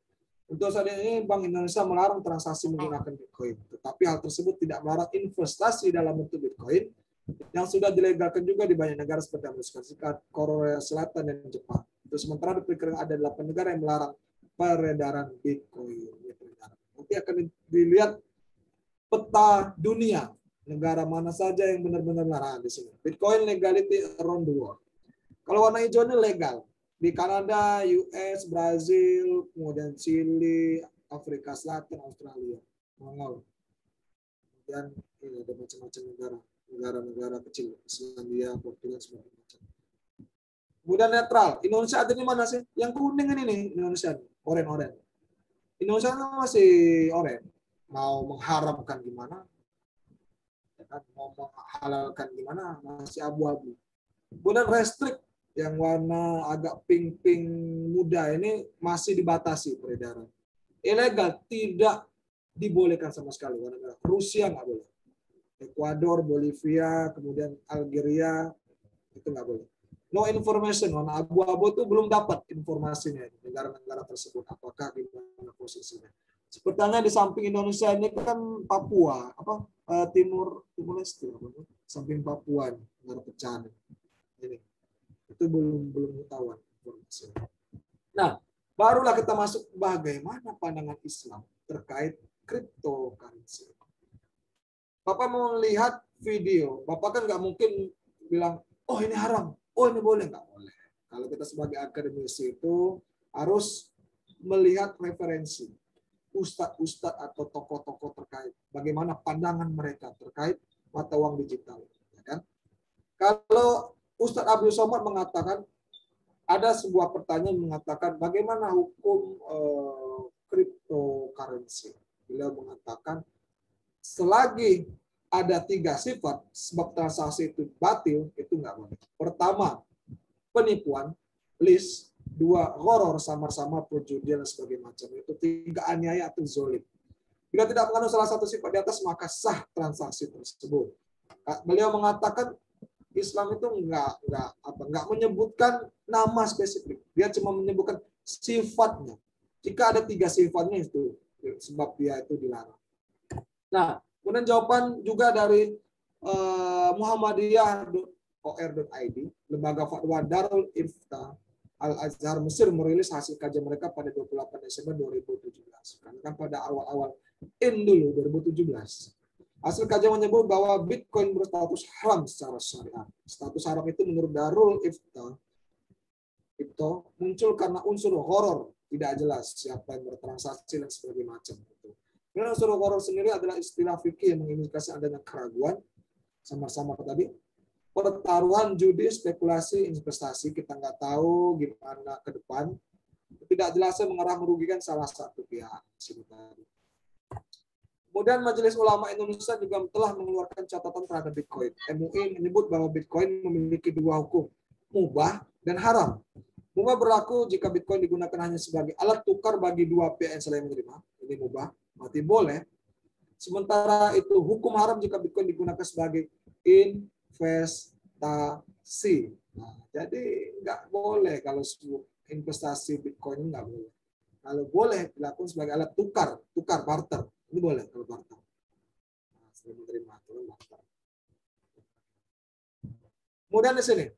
Untuk saat ini Bank Indonesia melarang transaksi menggunakan Bitcoin, tetapi hal tersebut tidak melarang investasi dalam bentuk Bitcoin yang sudah dilegalkan juga di banyak negara seperti Amerika Serikat, Korea Selatan, dan Jepang. Untuk sementara diperkirakan ada 8 negara yang melarang peredaran Bitcoin. Nanti akan dilihat peta dunia, negara mana saja yang benar-benar melarang di sini. Bitcoin legality around the world. Kalau warna hijau ini legal di Kanada, US, Brazil, kemudian Chili, Afrika Selatan, Australia, Mongol. Dan ini ada macam-macam negara kecil, Selandia, Portugal, semacam macam. Kemudian netral. Indonesia ada di mana sih? Yang kuning ini nih, Indonesia, oren. Indonesia masih oren. Mau mengharamkan gimana? Mau menghalalkan gimana? Masih abu-abu. Kemudian restrict. Yang warna agak pink muda ini masih dibatasi peredaran. Ilegal, tidak dibolehkan sama sekali. Rusia nggak boleh. Ekuador, Bolivia, kemudian Algeria, itu nggak boleh. No information, warna abu-abu itu belum dapat informasinya. Negara-negara tersebut, apakah gimana posisinya. Sepertinya di samping Indonesia ini kan Papua, Timur Leste, samping Papua, negara pecahan ini. Itu belum ketahuan informasi. Nah, barulah kita masuk bagaimana pandangan Islam terkait cryptocurrency. Bapak mau lihat video, Bapak kan nggak mungkin bilang, oh ini haram, oh ini boleh, nggak boleh. Kalau kita sebagai akademisi itu harus melihat referensi ustadz-ustadz atau tokoh-tokoh terkait bagaimana pandangan mereka terkait mata uang digital, ya kan? Kalau Ustadz Abdul Somad mengatakan, ada sebuah pertanyaan mengatakan bagaimana hukum cryptocurrency. Beliau mengatakan selagi ada 3 sifat sebab transaksi itu batil, itu nggak boleh. Pertama, penipuan, list. 2, horor, samar-samar, perjudian, dan sebagainya macam. Itu 3, aniaya atau zolim. Bila tidak mengandung salah satu sifat di atas, maka sah transaksi tersebut. Beliau mengatakan Islam itu nggak menyebutkan nama spesifik. Dia cuma menyebutkan sifatnya. Jika ada 3 sifatnya itu sebab dia itu dilarang. Nah, kemudian jawaban juga dari Muhammadiyah.or.id, lembaga fatwa Darul Ifta Al-Azhar Mesir merilis hasil kajian mereka pada 28 Desember 2017. Karena kan pada awal-awal dulu 2017. Hasil kajian menyebut bahwa Bitcoin berstatus haram secara syariat. Status haram itu menurut Darul Ifta muncul karena unsur horor tidak jelas siapa yang bertransaksi dan sebagainya macam itu. Dan unsur horor sendiri adalah istilah fikih yang mengindikasi adanya keraguan, sama-sama tadi, pertaruhan, judi, spekulasi, investasi, kita nggak tahu gimana ke depan, tidak jelasnya mengarah merugikan salah satu pihak. Kemudian Majelis Ulama Indonesia juga telah mengeluarkan catatan terhadap Bitcoin. MUI menyebut bahwa Bitcoin memiliki 2 hukum, mubah dan haram. Mubah berlaku jika Bitcoin digunakan hanya sebagai alat tukar bagi 2 pihak yang saling menerima. Ini mubah, berarti boleh. Sementara itu hukum haram jika Bitcoin digunakan sebagai investasi. Nah, jadi nggak boleh kalau investasi Bitcoin nggak boleh. Kalau boleh dilakukan sebagai alat tukar barter. Ini boleh kalau barter. Nah, menerima barter. Kemudian di sini,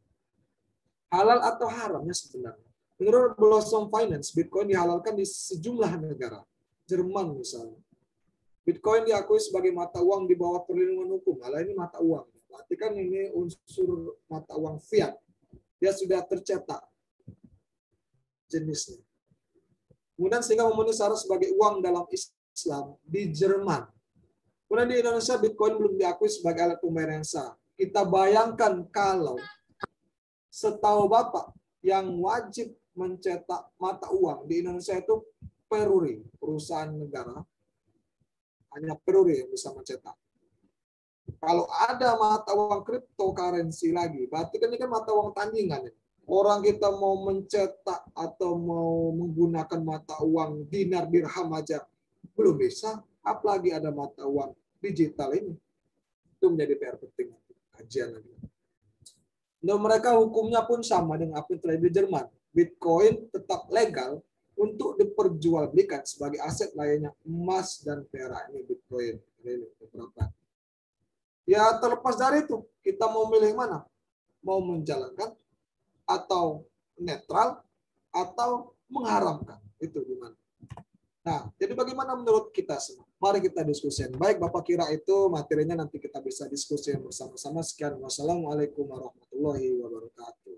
halal atau haramnya sebenarnya. Menurut Blossom Finance, Bitcoin dihalalkan di sejumlah negara. Jerman misalnya. Bitcoin diakui sebagai mata uang di bawah perlindungan hukum. Malah ini mata uang. Berarti kan ini unsur mata uang fiat. Dia sudah tercetak jenisnya. Kemudian sehingga memenuhi syarat sebagai uang dalam Islam di Jerman. Kemudian di Indonesia Bitcoin belum diakui sebagai alat pembayaran yang sah. Kita bayangkan kalau setahu Bapak yang wajib mencetak mata uang di Indonesia itu Peruri, perusahaan negara. Hanya Peruri yang bisa mencetak. Kalau ada mata uang cryptocurrency lagi, berarti kan ini kan mata uang tandingan. Orang kita mau mencetak atau mau menggunakan mata uang dinar dirham aja belum bisa, apalagi ada mata uang digital ini. Itu menjadi PR penting kajian lagi. Dan mereka hukumnya pun sama dengan apa yang terjadi di Jerman. Bitcoin tetap legal untuk diperjualbelikan sebagai aset lainnya emas dan perak. Ini Bitcoin. Ini beberapa. Ya terlepas dari itu, kita mau milih mana? Mau menjalankan atau netral atau mengharamkan? Itu gimana? Nah, jadi bagaimana menurut kita semua? Mari kita diskusikan. Baik, Bapak kira itu materinya nanti kita bisa diskusi bersama-sama. Sekian. Wassalamualaikum warahmatullahi wabarakatuh.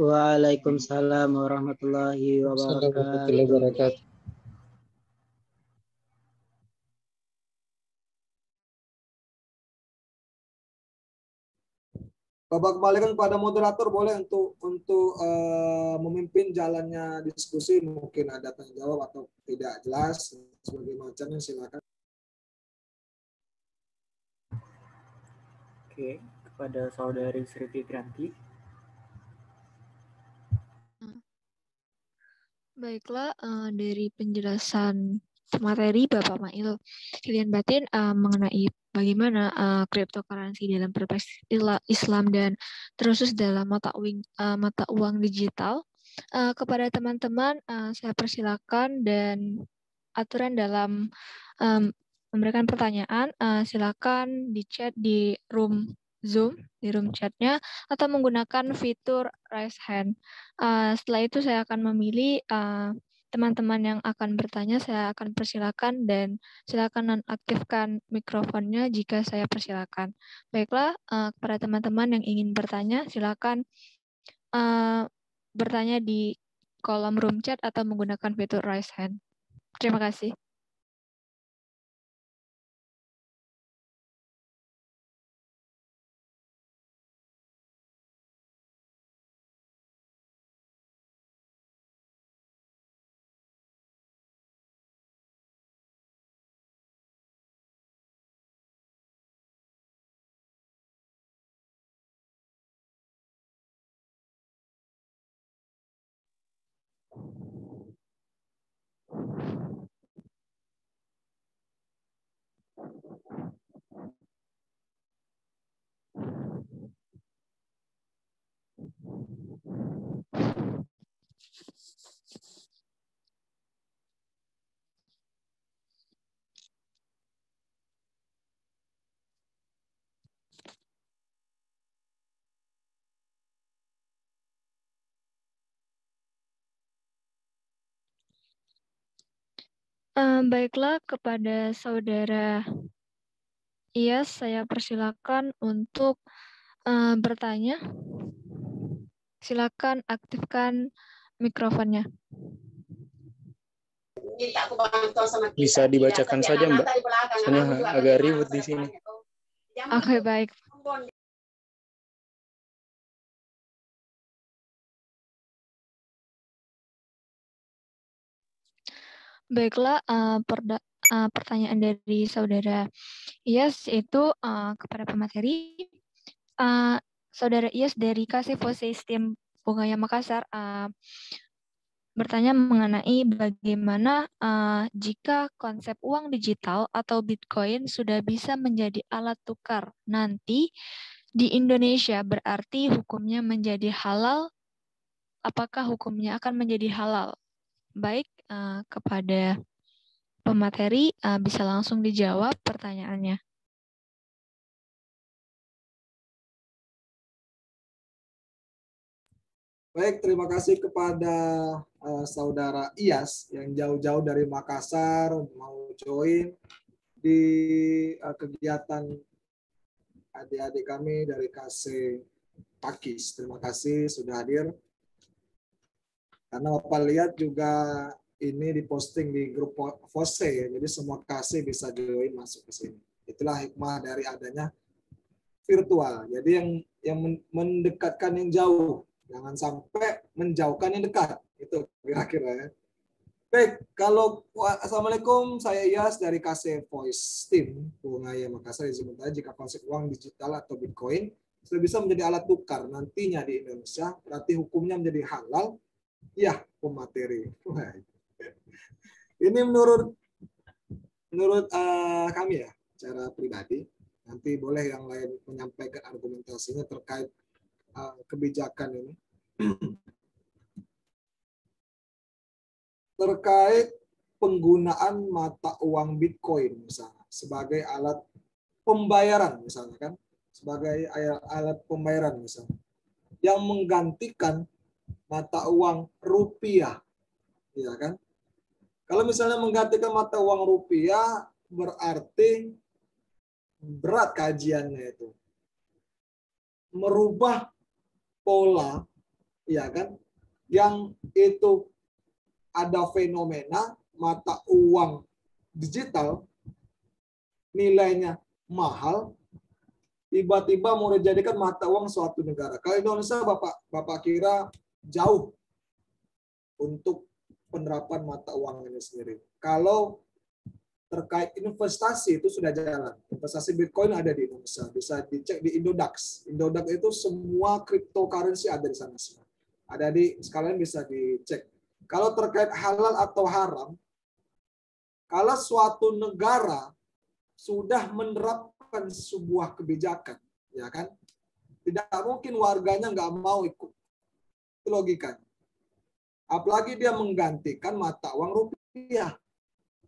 Waalaikumsalam warahmatullahi wabarakatuh. Bapak kembalikan kepada moderator, boleh untuk memimpin jalannya diskusi. Mungkin ada tanya jawab atau tidak jelas sebagai macamnya, silakan. Oke, kepada saudari Sri Fitranti. Baiklah, dari penjelasan materi Bapak Mail Kilian Batin mengenai bagaimana cryptocurrency dalam perspektif Islam dan terus dalam mata uang digital. Kepada teman-teman, saya persilakan dan aturan dalam memberikan pertanyaan, silakan di chat di room Zoom, di room chatnya, atau menggunakan fitur raise hand. Setelah itu saya akan memilih teman-teman yang akan bertanya, saya akan persilakan dan silakan nonaktifkan mikrofonnya jika saya persilakan. Baiklah, kepada teman-teman yang ingin bertanya, silakan bertanya di kolom room chat atau menggunakan fitur raise hand. Terima kasih. Baiklah, kepada saudara Iyas, saya persilakan untuk bertanya. Silakan aktifkan mikrofonnya. Bisa dibacakan saja, Mbak. Soalnya agak ribut di sini. Oke, baik. Baiklah, pertanyaan dari saudara Iyas yaitu kepada pemateri. Saudara Iyas dari Kasifo Sistem Bungaya Makassar bertanya mengenai bagaimana jika konsep uang digital atau Bitcoin sudah bisa menjadi alat tukar nanti di Indonesia, berarti hukumnya menjadi halal. Apakah hukumnya akan menjadi halal? Baik, kepada pemateri bisa langsung dijawab pertanyaannya. Baik, terima kasih kepada Saudara Iyas yang jauh-jauh dari Makassar mau join di kegiatan adik-adik kami dari KC Pakis. Terima kasih sudah hadir. Karena Bapak lihat juga ini diposting di grup FOSE, jadi semua KC bisa join masuk ke sini. Itulah hikmah dari adanya virtual. Jadi yang mendekatkan yang jauh, jangan sampai menjauhkan yang dekat. Itu kira-kira ya. Baik, kalau Assalamualaikum, saya Iyas dari KC Voice Team Bungaya Makassar. Izin bertanya, jika konsep uang digital atau Bitcoin sudah bisa menjadi alat tukar nantinya di Indonesia, berarti hukumnya menjadi halal? Ya, pemateri. Ini menurut kami ya, secara pribadi. Nanti boleh yang lain menyampaikan argumentasinya terkait kebijakan ini. Terkait penggunaan mata uang Bitcoin misalnya sebagai alat pembayaran misalnya kan, sebagai alat pembayaran misalnya yang menggantikan mata uang rupiah, ya kan? Kalau misalnya menggantikan mata uang rupiah berarti berat kajiannya itu, merubah pola, ya kan? Yang itu ada fenomena mata uang digital nilainya mahal, tiba-tiba mau dijadikan mata uang suatu negara. Kalau Indonesia Bapak kira jauh untuk penerapan mata uang ini sendiri. Kalau terkait investasi itu sudah jalan. Investasi Bitcoin ada di Indonesia, bisa dicek di Indodax. Indodax itu semua cryptocurrency ada di sana semua. Ada di sekalian bisa dicek. Kalau terkait halal atau haram, kalau suatu negara sudah menerapkan sebuah kebijakan, ya kan, tidak mungkin warganya nggak mau ikut. Itu logikanya. Apalagi dia menggantikan mata uang rupiah.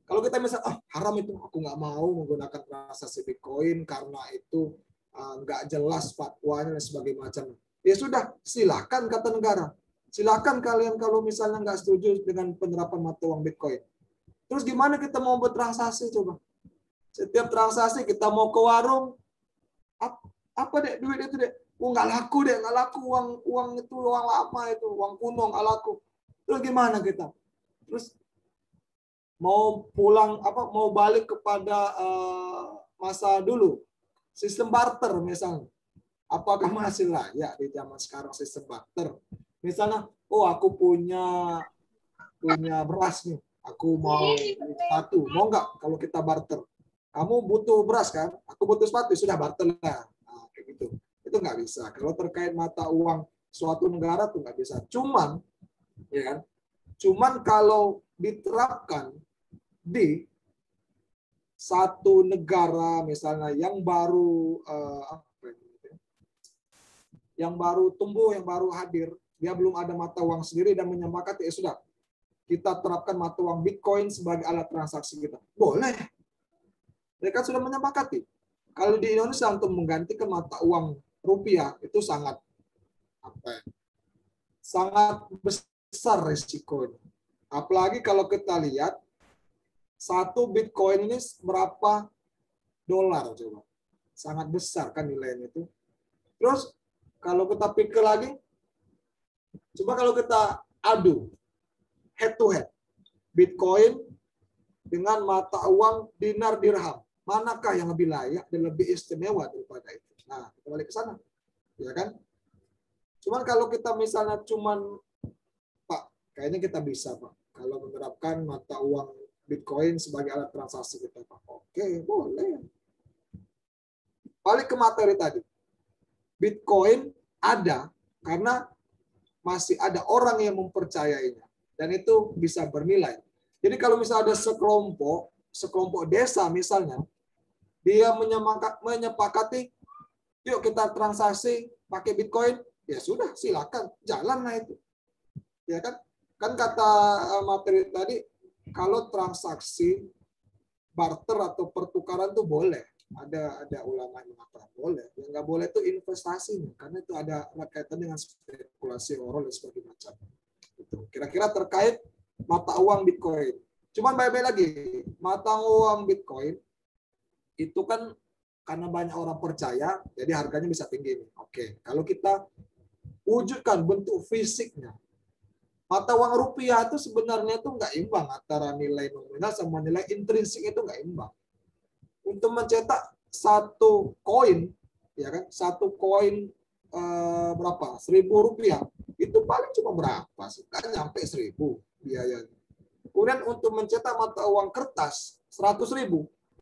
Kalau kita misalnya, haram itu, aku nggak mau menggunakan transaksi Bitcoin karena itu nggak jelas fatwanya dan sebagainya macam. Ya sudah, silakan kata negara. Silakan kalian kalau misalnya nggak setuju dengan penerapan mata uang Bitcoin. Terus gimana kita mau bertransaksi coba? Setiap transaksi kita mau ke warung, apa dek duit itu dek? Nggak laku dek, nggak laku uang itu uang lama itu, uang kuno nggak laku. Terus gimana kita? Terus mau pulang mau balik kepada masa dulu, sistem barter misalnya. Apakah masih layak di zaman sekarang sistem barter? Misalnya, aku punya beras nih, aku mau sepatu, mau nggak kalau kita barter? Kamu butuh beras kan? Aku butuh sepatu, sudah barter lah. Nah, kayak gitu. Itu nggak bisa. Kalau terkait mata uang suatu negara tuh nggak bisa. Cuman, ya kan? Cuman kalau diterapkan di satu negara misalnya yang baru tumbuh, yang baru hadir, dia belum ada mata uang sendiri dan menyepakati, sudah kita terapkan mata uang Bitcoin sebagai alat transaksi kita. Boleh. Mereka sudah menyepakati. Kalau di Indonesia untuk menggantikan mata uang rupiah itu sangat besar risikonya. Apalagi kalau kita lihat satu Bitcoin ini berapa dolar coba. Sangat besar kan nilainya itu. Terus kalau kita pikir lagi, coba kalau kita adu head to head, Bitcoin dengan mata uang dinar dirham, manakah yang lebih layak dan lebih istimewa daripada itu? Nah, kita balik ke sana, ya kan? Cuman kalau kita misalnya Pak, kayaknya kita bisa Pak, kalau menerapkan mata uang Bitcoin sebagai alat transaksi kita Pak. Oke, boleh. Balik ke materi tadi. Bitcoin ada karena masih ada orang yang mempercayainya dan itu bisa bernilai. Jadi kalau misalnya ada sekelompok desa misalnya, dia menyepakati, yuk kita transaksi pakai Bitcoin, ya sudah silakan, jalanlah itu. Ya kan? Kan kata materi tadi, kalau transaksi barter atau pertukaran itu boleh. Ada ulama yang mengatakan boleh. Yang nggak boleh itu investasinya, karena itu ada kaitan dengan spekulasi orang dan sebagainya macam. Itu kira-kira terkait mata uang Bitcoin. Cuman baik-baik lagi, mata uang Bitcoin itu kan karena banyak orang percaya, jadi harganya bisa tinggi. Oke, kalau kita wujudkan bentuk fisiknya, mata uang rupiah itu sebenarnya itu nggak imbang antara nilai nominal sama nilai intrinsik, itu nggak imbang. Untuk mencetak satu koin, ya kan, satu koin berapa? 1.000 rupiah. Itu paling cuma berapa sih? Kan nyampe 1.000 biayanya. Kemudian untuk mencetak mata uang kertas 100.000,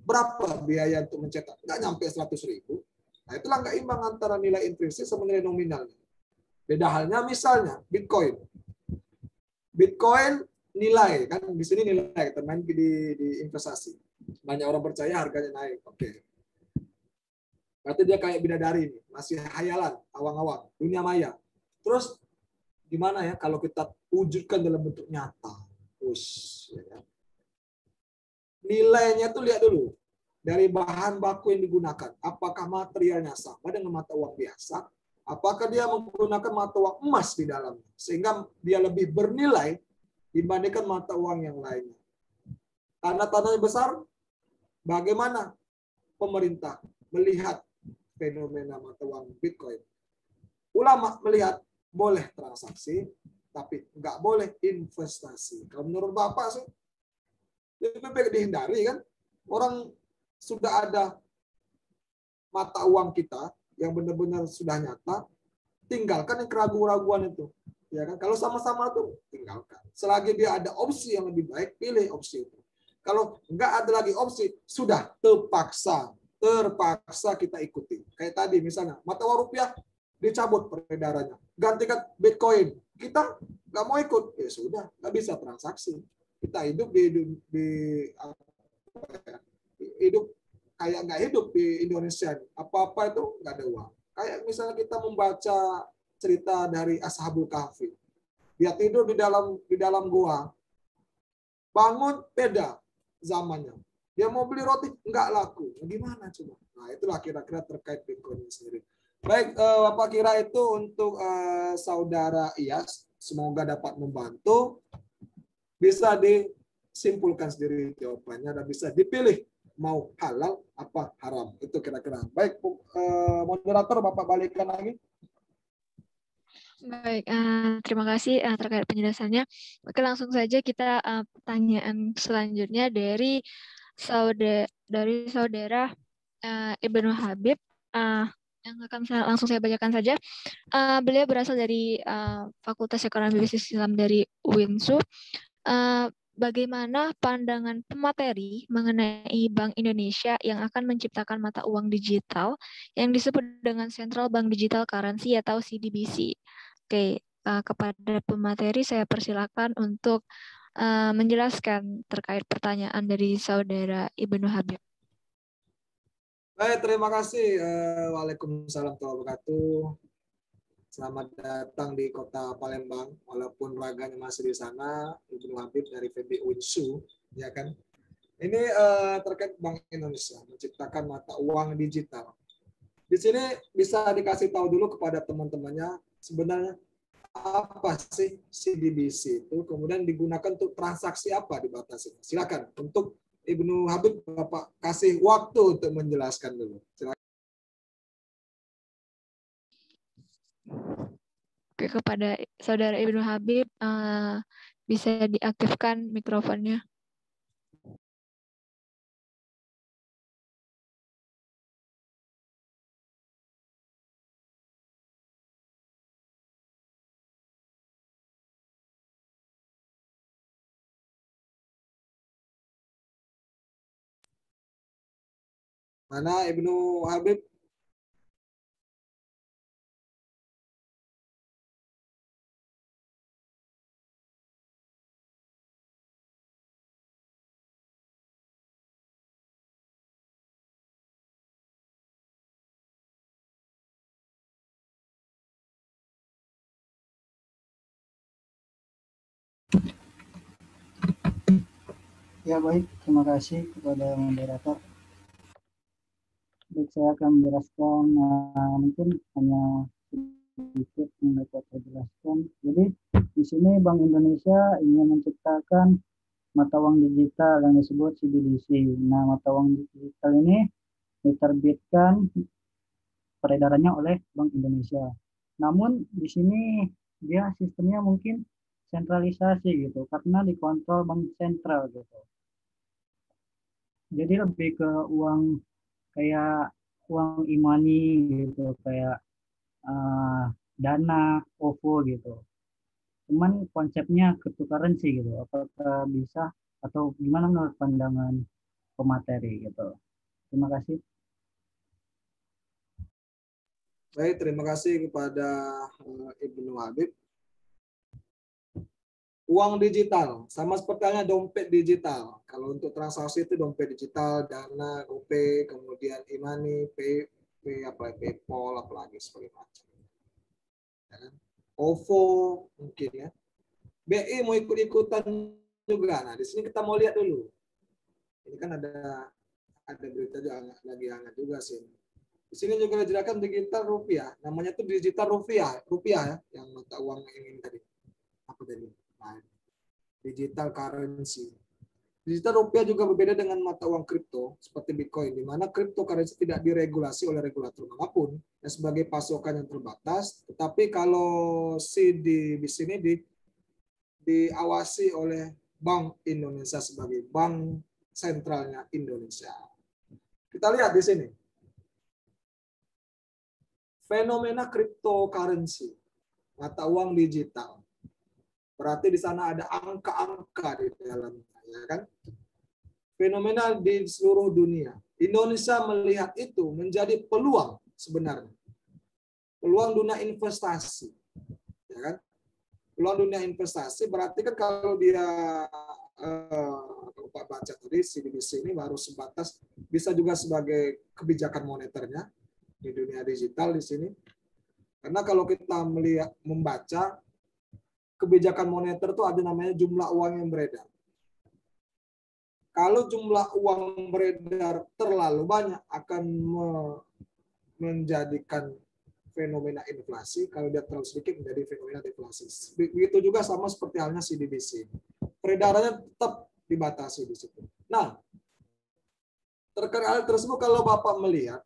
berapa biaya untuk mencetak? Nggak nyampe 100.000. Nah, itulah nggak imbang antara nilai intrinsik sama nilai nominalnya. Beda halnya misalnya Bitcoin. Bitcoin nilai, kan di sini nilai, termain di investasi. Banyak orang percaya harganya naik. Oke. Berarti dia kayak bidadari ini, masih hayalan, awang-awang, dunia maya. Terus gimana ya kalau kita wujudkan dalam bentuk nyata? Ya kan? Nilainya tuh lihat dulu dari bahan baku yang digunakan. Apakah materialnya sama dengan mata uang biasa? Apakah dia menggunakan mata uang emas di dalamnya sehingga dia lebih bernilai dibandingkan mata uang yang lainnya? Tanda-tandanya besar. Bagaimana pemerintah melihat fenomena mata uang Bitcoin? Ulama melihat boleh transaksi, tapi nggak boleh investasi. Kalau menurut Bapak sih, lebih baik dihindari kan. Orang sudah ada mata uang kita yang benar-benar sudah nyata, tinggalkan yang keraguan-raguan itu. Ya kan? Kalau sama-sama tuh tinggalkan. Selagi dia ada opsi yang lebih baik, pilih opsi itu. Kalau nggak ada lagi opsi, sudah terpaksa kita ikuti. Kayak tadi misalnya, mata uang rupiah dicabut peredarannya, gantikan Bitcoin. Kita nggak mau ikut, ya sudah, nggak bisa transaksi. Kita hidup hidup kayak nggak hidup di Indonesia. Apa-apa itu nggak ada uang. Kayak misalnya kita membaca cerita dari Ashabul Kahfi. Dia tidur di dalam gua, bangun beda zamannya. Dia mau beli roti nggak laku. Gimana coba? Nah, itulah kira-kira terkait Bitcoin sendiri. Baik, Bapak kira itu untuk saudara Iyas, semoga dapat membantu. Bisa disimpulkan sendiri jawabannya dan bisa dipilih mau halal apa haram. Itu kira-kira. Baik, moderator Bapak balikkan lagi. Baik, terima kasih terkait penjelasannya. Oke, langsung saja kita pertanyaan selanjutnya dari saudara Ibnu Habib, yang akan langsung saya bacakan saja. Beliau berasal dari Fakultas Ekonomi Bisnis Islam dari UINSU. Bagaimana pandangan pemateri mengenai Bank Indonesia yang akan menciptakan mata uang digital yang disebut dengan Central Bank Digital Currency atau CDBC? Oke, kepada pemateri saya persilakan untuk menjelaskan terkait pertanyaan dari saudara Ibnu Habib. Baik, terima kasih. Waalaikumsalam warahmatullahi wabarakatuh. Selamat datang di kota Palembang, walaupun raganya masih di sana. Ibnu Habib dari FEB UINSU, ya kan? Ini terkait Bank Indonesia menciptakan mata uang digital. Di sini bisa dikasih tahu dulu kepada teman-temannya sebenarnya apa sih CDBC itu, kemudian digunakan untuk transaksi apa dibatasi. Silakan untuk Ibnu Habib, Bapak kasih waktu untuk menjelaskan dulu. Silakan. Oke, kepada saudara Ibnu Habib, bisa diaktifkan mikrofonnya. Mana Ibnu Habib? Ya baik, terima kasih kepada moderator. Baik, saya akan menjelaskan mungkin hanya sedikit yang dapat saya jelaskan. Jadi di sini Bank Indonesia ingin menciptakan mata uang digital yang disebut CBDC. Nah, mata uang digital ini diterbitkan peredarannya oleh Bank Indonesia. Namun di sini dia sistemnya mungkin sentralisasi gitu, karena dikontrol bank sentral gitu. Jadi lebih ke uang kayak uang e-money gitu, kayak Dana, OVO gitu. Cuman konsepnya cryptocurrency gitu. Apakah bisa atau gimana menurut pandangan pemateri gitu. Terima kasih. Baik, terima kasih kepada Ibnu Habib. Uang digital, sama seperti halnya dompet digital. Kalau untuk transaksi itu dompet digital, Dana, GoPay, kemudian e-money, PayPal, apalagi sebagai macam. Ya, OVO mungkin ya. BI mau ikut-ikutan juga. Nah, di sini kita mau lihat dulu. Ini kan ada berita juga lagi hangat juga sih. Di sini juga dijelaskan digital rupiah. Namanya itu digital rupiah ya, yang mata uang ini tadi. Apa tadi? Nah, digital currency. Digital rupiah juga berbeda dengan mata uang kripto seperti Bitcoin, di mana cryptocurrency tidak diregulasi oleh regulator manapun ya, sebagai pasokan yang terbatas. Tetapi kalau di sini diawasi oleh Bank Indonesia sebagai bank sentralnya Indonesia. Kita lihat di sini. Fenomena cryptocurrency, mata uang digital. Berarti di sana ada angka-angka di dalamnya, ya kan? Fenomena di seluruh dunia. Indonesia melihat itu menjadi peluang sebenarnya. Peluang dunia investasi, ya kan? Peluang dunia investasi berarti kan kalau dia Pak baca tadi CBDC ini baru sebatas bisa juga sebagai kebijakan moneternya di dunia digital di sini. Karena kalau kita membaca kebijakan moneter itu ada namanya jumlah uang yang beredar. Kalau jumlah uang beredar terlalu banyak akan menjadikan fenomena inflasi. Kalau dia terlalu sedikit menjadi fenomena deflasi. Begitu juga sama seperti halnya CBDC. Peredarannya tetap dibatasi di situ. Nah, terkait hal tersebut kalau Bapak melihat,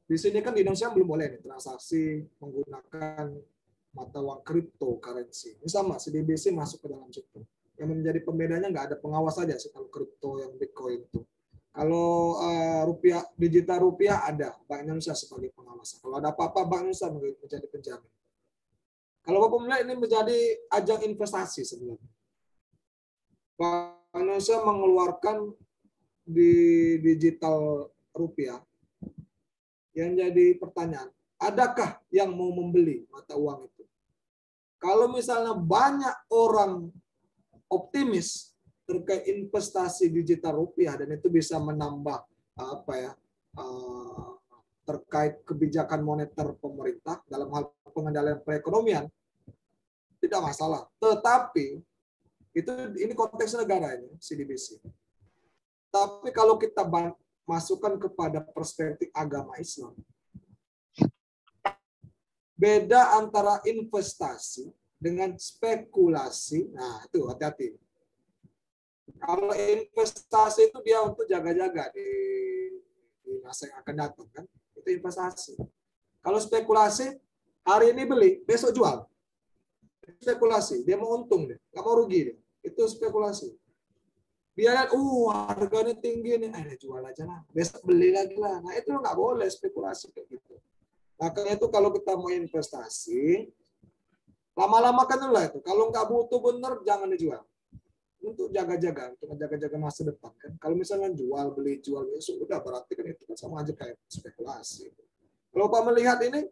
di sini kan di Indonesia belum boleh nih, transaksi menggunakan mata uang cryptocurrency. Ini sama, CBDC masuk ke dalam situ. Yang menjadi pembedanya nggak ada pengawas saja sih kalau kripto yang Bitcoin itu. Kalau rupiah, digital rupiah ada Bank Indonesia sebagai pengawas. Kalau ada apa-apa Bank Indonesia menjadi penjamin. Kalau Bapak melihat ini menjadi ajang investasi sebenarnya. Bank Indonesia mengeluarkan di digital rupiah. Yang jadi pertanyaan, adakah yang mau membeli mata uang itu? Kalau misalnya banyak orang optimis terkait investasi digital rupiah dan itu bisa menambah terkait kebijakan moneter pemerintah dalam hal pengendalian perekonomian, tidak masalah. Tetapi ini konteks negara ini CBDC. Tapi kalau kita masukkan kepada perspektif agama Islam, beda antara investasi dengan spekulasi. Nah, itu hati-hati. Kalau investasi itu dia untuk jaga-jaga di masa yang akan datang kan. Itu investasi. Kalau spekulasi, hari ini beli, besok jual. Spekulasi, dia mau untung deh, nggak mau rugi deh. Itu spekulasi. Dia lihat, harganya tinggi nih, jual aja lah. Besok beli lagi lah. Nah, itu nggak boleh spekulasi kayak gitu. Makanya itu kalau kita mau investasi, lama-lama kan lah itu. Kalau nggak butuh bener, jangan dijual. Untuk jaga-jaga, untuk menjaga-jaga masa depan kan. Kalau misalnya jual beli, sudah berarti kan itu kan sama aja kayak spekulasi. Kalau Pak melihat ini,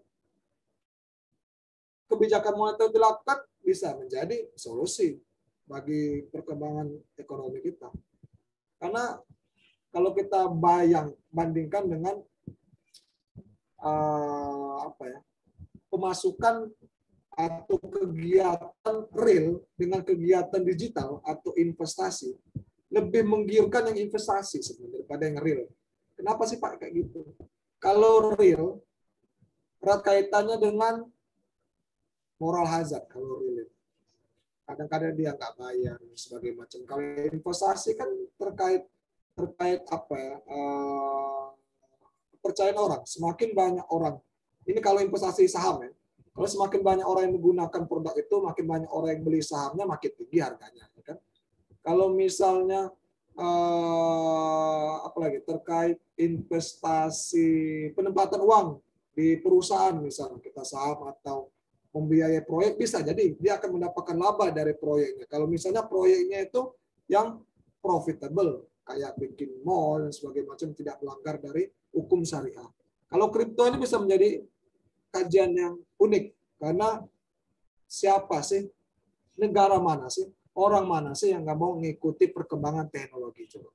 kebijakan moneter dilakukan bisa menjadi solusi bagi perkembangan ekonomi kita. Karena kalau kita bandingkan dengan pemasukan atau kegiatan real dengan kegiatan digital atau investasi, lebih menggiurkan yang investasi sebenarnya daripada yang real. Kenapa sih Pak kayak gitu? Kalau real, erat kaitannya dengan moral hazard. Kalau real, kadang-kadang dia nggak bayar dan sebagainya macam. Kalau investasi kan terkait apa ya? Kepercayaan orang. Semakin banyak orang. Ini kalau investasi saham ya. Kalau semakin banyak orang yang menggunakan produk itu, makin banyak orang yang beli sahamnya, makin tinggi harganya. Kan? Kalau misalnya apalagi terkait investasi penempatan uang di perusahaan, misalnya kita saham atau membiayai proyek, bisa jadi dia akan mendapatkan laba dari proyeknya. Kalau misalnya proyeknya itu yang profitable, kayak bikin mall dan sebagainya macam, tidak melanggar dari hukum syariah. Kalau kripto ini bisa menjadi kajian yang unik, karena siapa sih, negara mana sih, orang mana sih yang nggak mau mengikuti perkembangan teknologi? Coba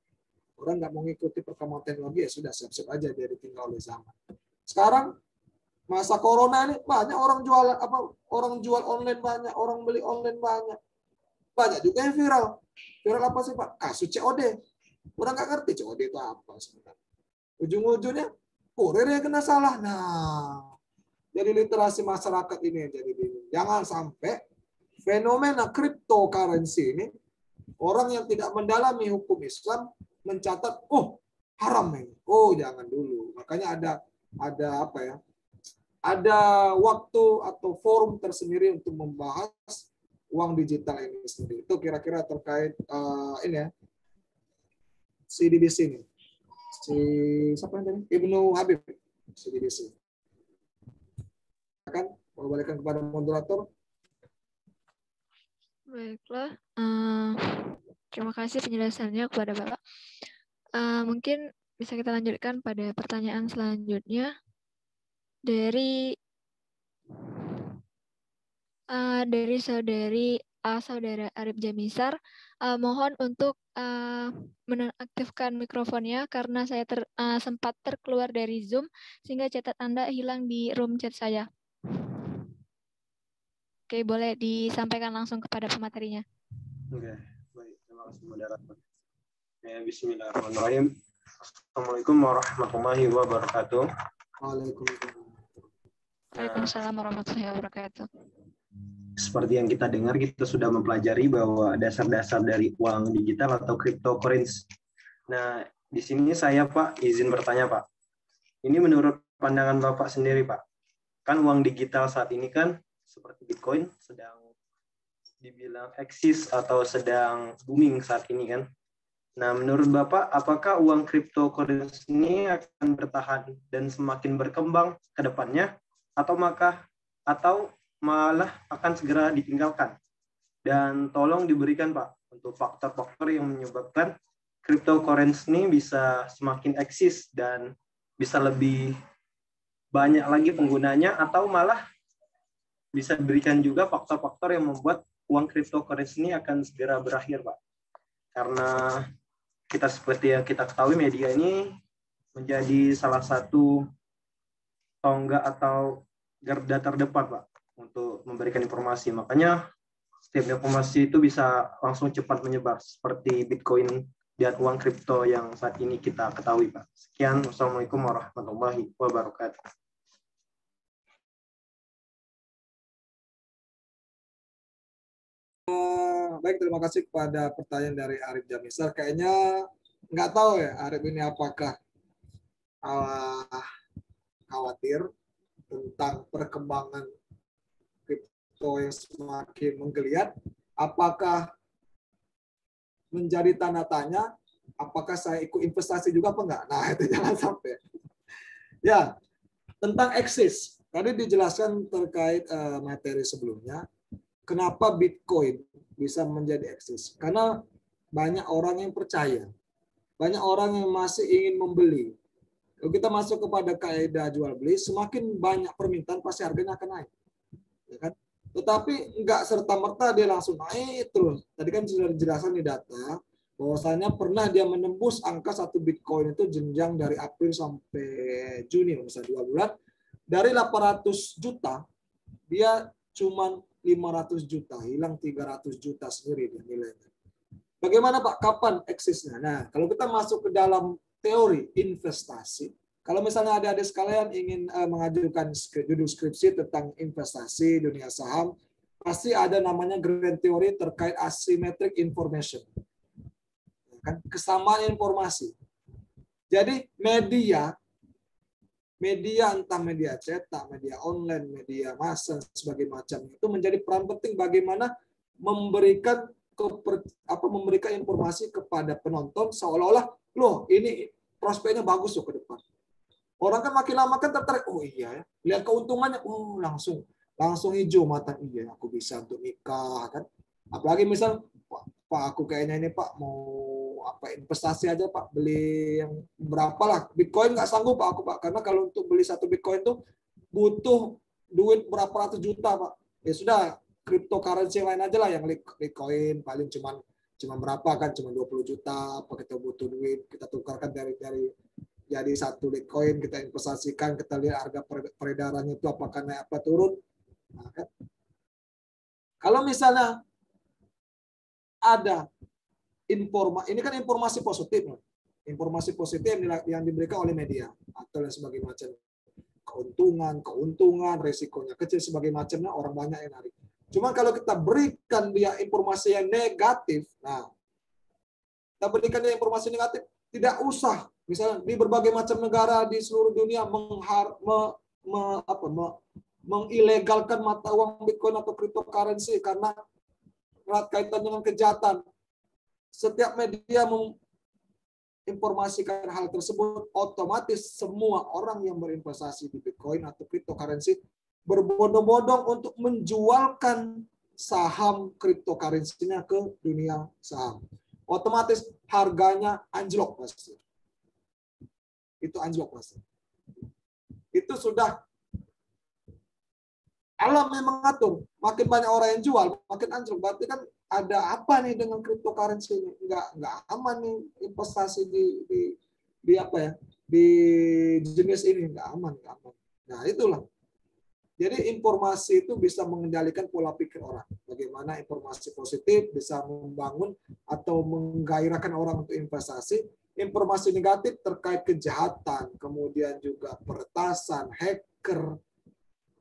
orang nggak mau mengikuti perkembangan teknologi, ya sudah siap-siap aja dia ditinggal oleh zaman. Sekarang masa corona ini banyak orang jualan orang jual online banyak, orang beli online banyak juga yang viral apa sih Pak? Kasus COD. Orang nggak ngerti COD itu apa sebenarnya. Ujung-ujungnya kurir yang kena salah. Nah, jadi literasi masyarakat ini yang jadi bingung. Jangan sampai fenomena cryptocurrency ini orang yang tidak mendalami hukum Islam mencatat, oh haram ini, oh jangan dulu. Makanya ada apa ya? Ada waktu atau forum tersendiri untuk membahas uang digital ini sendiri. Itu kira-kira terkait ini ya, CDBC ini. Siapa yang tadi? Ibnu Habib, CDBC. Akan mau balikan kepada moderator. Baiklah, terima kasih penjelasannya kepada Bapak. Mungkin bisa kita lanjutkan pada pertanyaan selanjutnya dari saudara Arif Jamisar. Mohon untuk menonaktifkan mikrofonnya karena saya sempat terkeluar dari Zoom sehingga chat Anda hilang di room chat saya. Oke, boleh disampaikan langsung kepada pematerinya. Oke, baik. Terima kasih moderator. Bismillahirrahmanirrahim. Assalamualaikum warahmatullahi wabarakatuh. Waalaikumsalam warahmatullahi wabarakatuh. Seperti yang kita dengar, kita sudah mempelajari bahwa dasar-dasar dari uang digital atau cryptocurrency. Nah, di sini saya Pak izin bertanya Pak. Ini menurut pandangan Bapak sendiri Pak. Kan uang digital saat ini kan seperti Bitcoin sedang dibilang eksis atau sedang booming saat ini kan. Nah, menurut Bapak, apakah uang cryptocurrency ini akan bertahan dan semakin berkembang ke depannya, atau malah akan segera ditinggalkan? Dan tolong diberikan Pak untuk faktor-faktor yang menyebabkan cryptocurrency ini bisa semakin eksis dan bisa lebih banyak lagi penggunanya, atau malah bisa diberikan juga faktor-faktor yang membuat uang cryptocurrency ini akan segera berakhir, Pak. Karena kita seperti yang kita ketahui, media ini menjadi salah satu tonggak atau garda terdepan, Pak, untuk memberikan informasi. Makanya setiap informasi itu bisa langsung cepat menyebar, seperti Bitcoin dan uang kripto yang saat ini kita ketahui, Pak. Sekian, wassalamualaikum warahmatullahi wabarakatuh. Baik, terima kasih kepada pertanyaan dari Arif Jamisar. Kayaknya nggak tahu ya Arif ini apakah khawatir tentang perkembangan kripto yang semakin menggeliat, apakah menjadi tanda tanya, apakah saya ikut investasi juga apa enggak? Nah, itu jangan sampai. Ya, tentang eksis. Tadi dijelaskan terkait materi sebelumnya, kenapa Bitcoin bisa menjadi eksis? Karena banyak orang yang percaya, banyak orang yang masih ingin membeli. Kalau kita masuk kepada kaidah jual beli, semakin banyak permintaan pasti harganya akan naik, ya kan? Tetapi enggak serta-merta dia langsung naik terus. Tadi kan sudah dijelaskan di data bahwasanya pernah dia menembus angka 1 Bitcoin itu jenjang dari April sampai Juni, misalnya 2 bulan, dari 800 juta dia cuma 500 juta, hilang 300 juta sendiri dia nilainya. Bagaimana Pak? Kapan eksisnya? Nah, kalau kita masuk ke dalam teori investasi, Kalau misalnya adik-adik sekalian ingin mengajukan judul skripsi tentang investasi dunia saham, pasti ada namanya grand theory terkait asymmetric information. Kan kesamaan informasi. Jadi media entah media cetak, media online, media massa, sebagai macam itu menjadi peran penting bagaimana memberikan memberikan informasi kepada penonton seolah-olah loh ini prospeknya bagus loh ke depan. Orang kan makin lama kan tertarik, oh iya ya, lihat keuntungannya, oh langsung hijau mata, iya aku bisa untuk nikah kan. Apalagi misal Pak aku kayaknya ini Pak mau investasi aja Pak, beli yang berapa lah, Bitcoin nggak sanggup Pak aku Pak, karena kalau untuk beli satu Bitcoin tuh butuh duit berapa ratus juta Pak. Ya sudah, cryptocurrency lain aja lah, yang Bitcoin paling cuma berapa kan, cuma 20 juta, apa kita butuh duit, kita tukarkan dari jadi satu Bitcoin, kita investasikan, kita lihat harga peredarannya itu apakah naik apa turun. Nah, kan? Kalau misalnya ada ini kan informasi positif, yang diberikan oleh media atau sebagai macam keuntungan, resikonya kecil sebagai macamnya, orang banyak yang narik. Cuma kalau kita berikan dia informasi yang negatif, tidak usah. Misalnya di berbagai macam negara di seluruh dunia mengilegalkan mata uang Bitcoin atau cryptocurrency karena erat kaitan dengan kejahatan. Setiap media menginformasikan hal tersebut, otomatis semua orang yang berinvestasi di Bitcoin atau cryptocurrency berbondong-bondong untuk menjualkan saham cryptocurrency-nya ke dunia saham. Otomatis harganya anjlok pasti. Itu anjlok pasti. Itu sudah alam yang mengatur. Makin banyak orang yang jual, makin anjlok. Berarti kan ada apa nih dengan cryptocurrency ini? Nggak aman nih investasi di apa ya? Di jenis ini nggak aman. Nah, itulah. Jadi informasi itu bisa mengendalikan pola pikir orang. Bagaimana informasi positif bisa membangun atau menggairahkan orang untuk investasi. Informasi negatif terkait kejahatan, kemudian juga peretasan, hacker,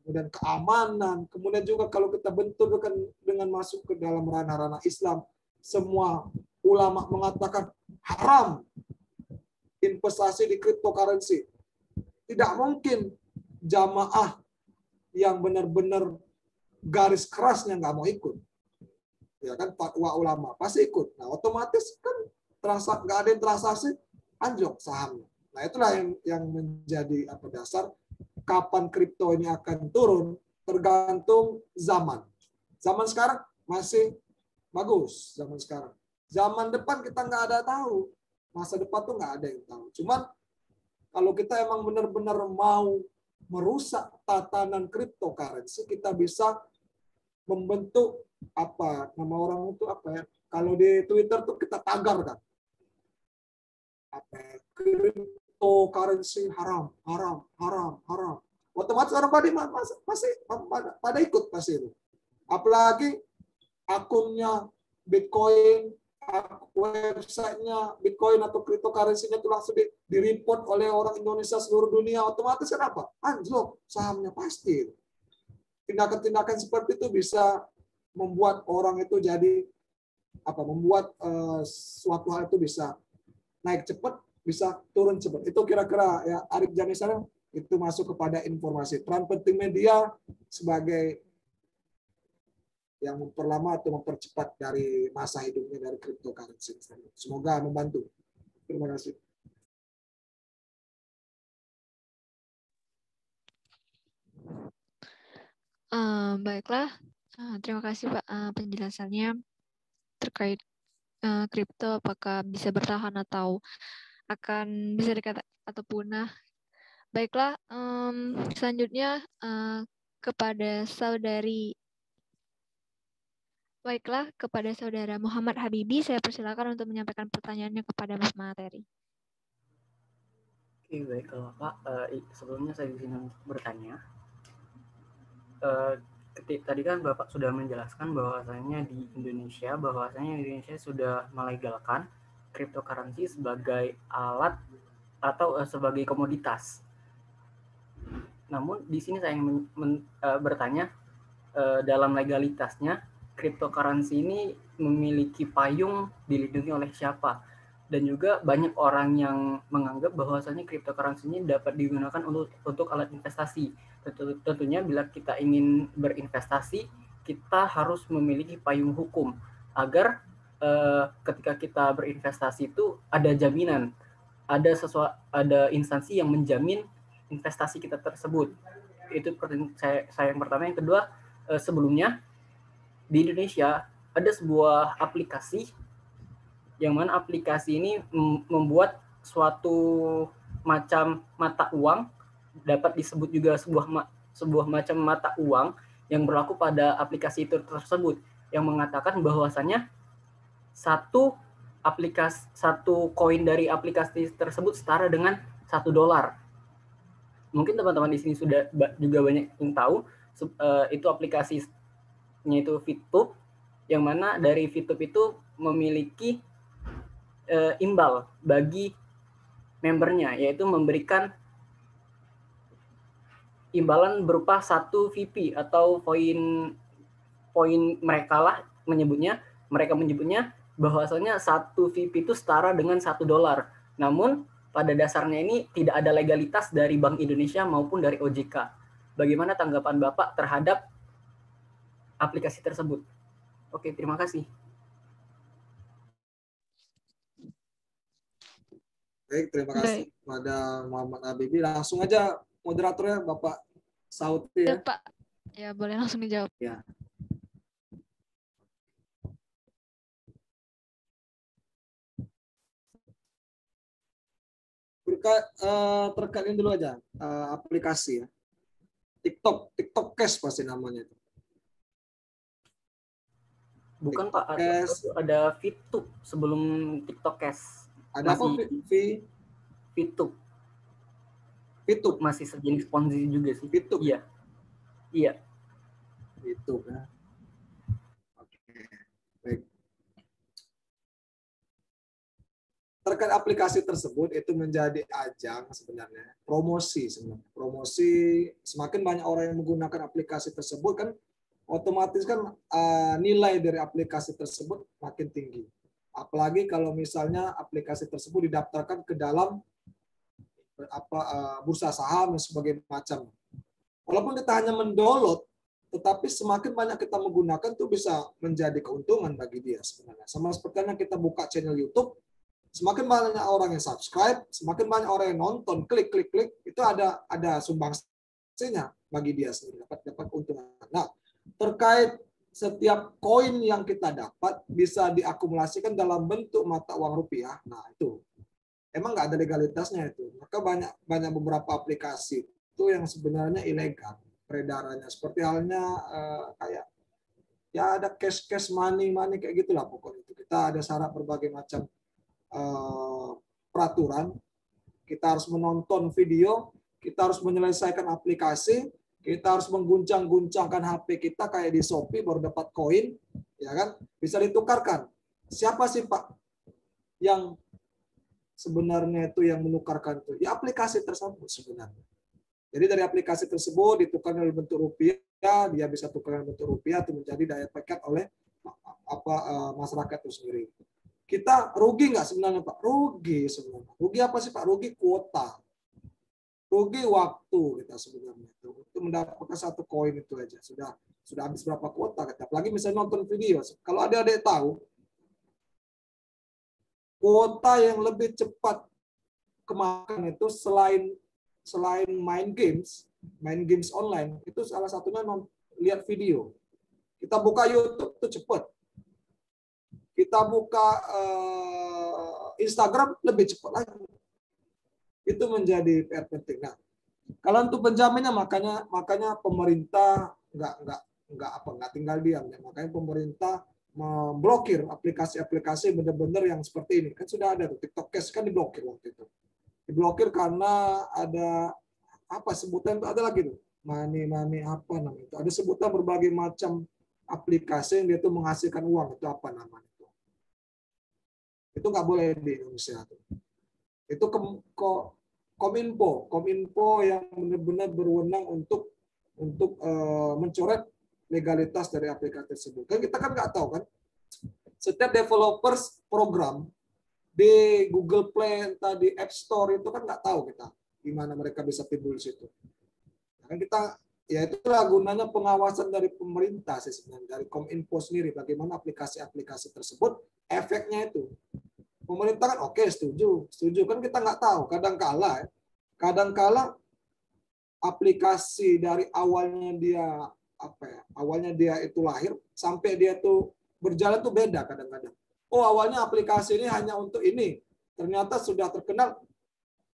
kemudian keamanan, kemudian juga kalau kita benturkan dengan masuk ke dalam ranah-ranah Islam, semua ulama mengatakan haram investasi di cryptocurrency. Tidak mungkin jamaah yang benar-benar garis kerasnya nggak mau ikut. Ya kan, fatwa ulama pasti ikut. Nah, otomatis kan nggak ada yang transaksi, anjlok sahamnya. Nah, itulah yang menjadi dasar kapan kripto ini akan turun, tergantung zaman. Zaman sekarang masih bagus, zaman sekarang. Zaman depan kita nggak ada tahu. Masa depan tuh nggak ada yang tahu. Cuman kalau kita emang benar-benar mau merusak tatanan cryptocurrency, kita bisa membentuk nama orang itu ya? Kalau di Twitter tuh kita tagar kan. Cryptocurrency haram. Otomatis orang pada ikut pasti itu. Apalagi akunnya Bitcoin, websitenya Bitcoin atau cryptocurrency-nya itu langsung di-report oleh orang Indonesia seluruh dunia, otomatis kenapa? Anjlok sahamnya pasti. Tindakan-tindakan seperti itu bisa membuat orang itu jadi membuat suatu hal itu bisa naik cepat, bisa turun cepat. Itu kira-kira ya Arif Janisara itu masuk kepada informasi. Peran penting media sebagai yang memperlama atau mempercepat dari masa hidupnya dari cryptocurrency. Semoga membantu. Terima kasih. Baiklah, terima kasih Pak penjelasannya terkait kripto, apakah bisa bertahan atau akan bisa dikatakan atau punah. Baiklah, selanjutnya kepada saudara Muhammad Habibi, saya persilakan untuk menyampaikan pertanyaannya kepada Mas Materi. Oke, baik kalau Pak, sebelumnya saya di sini bertanya. Tadi kan Bapak sudah menjelaskan bahwasanya di Indonesia sudah melegalkan cryptocurrency sebagai alat atau sebagai komoditas. Namun di sini saya ingin bertanya, dalam legalitasnya cryptocurrency ini memiliki payung dilindungi oleh siapa? Dan juga banyak orang yang menganggap bahwasanya cryptocurrency ini dapat digunakan untuk alat investasi. Tentunya bila kita ingin berinvestasi, kita harus memiliki payung hukum agar ketika kita berinvestasi itu ada jaminan, ada instansi yang menjamin investasi kita tersebut. Itu saya yang pertama. Yang kedua, sebelumnya di Indonesia ada sebuah aplikasi yang mana aplikasi ini membuat suatu macam mata uang, dapat disebut juga sebuah macam mata uang yang berlaku pada aplikasi itu tersebut, yang mengatakan bahwasanya satu koin dari aplikasi tersebut setara dengan $1. Mungkin teman-teman di sini sudah juga banyak yang tahu, itu aplikasinya itu Fitub, yang mana dari Fitub itu memiliki imbal bagi membernya, yaitu memberikan imbalan berupa 1 VP atau poin mereka menyebutnya bahwasanya 1 VP itu setara dengan $1. Namun pada dasarnya ini tidak ada legalitas dari Bank Indonesia maupun dari OJK. Bagaimana tanggapan Bapak terhadap aplikasi tersebut? Oke, terima kasih. Baik, terima kasih pada Muhammad Habibie. Langsung aja moderatornya Bapak Sauti ya. Pak. Ya, boleh langsung dijawab. Ya. Terkait ini dulu aja, aplikasi ya. TikTok Cash pasti namanya itu. Bukan Pak, ada Fitub sebelum TikTok Cash. Ada apa? Fitub masih sejenis Ponzi juga sih. Fitub. Iya. Fitub ya. Oke. Baik. Terkait aplikasi tersebut itu menjadi ajang sebenarnya promosi sebenarnya. Promosi, semakin banyak orang yang menggunakan aplikasi tersebut kan otomatis kan nilai dari aplikasi tersebut makin tinggi. Apalagi kalau misalnya aplikasi tersebut didaftarkan ke dalam bursa saham dan sebagainya macam. Walaupun kita hanya mendownload, tetapi semakin banyak kita menggunakan itu bisa menjadi keuntungan bagi dia sebenarnya. Sama seperti yang kita buka channel YouTube, semakin banyak orang yang subscribe, semakin banyak orang yang nonton, klik, itu ada sumbangsinya bagi dia sendiri, dapat keuntungan. Nah, terkait setiap koin yang kita dapat bisa diakumulasikan dalam bentuk mata uang rupiah. Nah, itu emang nggak ada legalitasnya itu. Maka banyak beberapa aplikasi itu yang sebenarnya ilegal peredarannya. Seperti halnya kayak ya ada cash money kayak gitulah pokoknya itu. Kita ada syarat berbagai macam peraturan. Kita harus menonton video, kita harus menyelesaikan aplikasi, kita harus mengguncang-guncangkan HP kita kayak di Shopee baru dapat koin, ya kan? Bisa ditukarkan. Siapa sih Pak yang sebenarnya itu yang menukarkan itu? Ya aplikasi tersebut sebenarnya. Jadi dari aplikasi tersebut ditukarkan dalam bentuk rupiah, dia bisa tukar dalam bentuk rupiah itu menjadi daya pikat oleh masyarakat itu sendiri. Kita rugi nggak sebenarnya Pak? Rugi sebenarnya. Rugi apa sih Pak? Rugi kuota. Rugi waktu kita sebenarnya itu untuk mendapatkan 1 koin itu aja sudah habis berapa kuota kita. Apalagi misalnya nonton video. Kalau adik-adik tahu kuota yang lebih cepat kemakan itu selain main games online itu salah satunya lihat video. Kita buka YouTube itu cepat. Kita buka Instagram lebih cepat lagi. Itu menjadi PR penting. Nah, kalau untuk penjaminnya makanya pemerintah nggak tinggal diam ya. Makanya pemerintah memblokir aplikasi-aplikasi benar-benar yang seperti ini. Kan sudah ada tuh TikTok Cash kan diblokir waktu itu. Diblokir karena ada apa sebutan ada lagi tuh. Money apa namanya itu. Ada sebutan berbagai macam aplikasi yang dia tuh menghasilkan uang itu apa namanya itu. Itu nggak boleh di Indonesia tuh. Itu Kominfo yang benar-benar berwenang untuk mencoret legalitas dari aplikasi tersebut. Kan kita kan nggak tahu kan, setiap developers program di Google Play, entah di App Store itu kan nggak tahu kita gimana mereka bisa timbul di situ. Kan kita, ya itulah gunanya pengawasan dari pemerintah sih sebenarnya, dari Kominfo sendiri, bagaimana aplikasi-aplikasi tersebut, efeknya itu. Pemerintah kan oke, setuju kan, kita nggak tahu. Kadang-kala aplikasi dari awalnya dia itu lahir sampai dia tuh berjalan tuh beda kadang-kadang. Oh, awalnya aplikasi ini hanya untuk ini, ternyata sudah terkenal,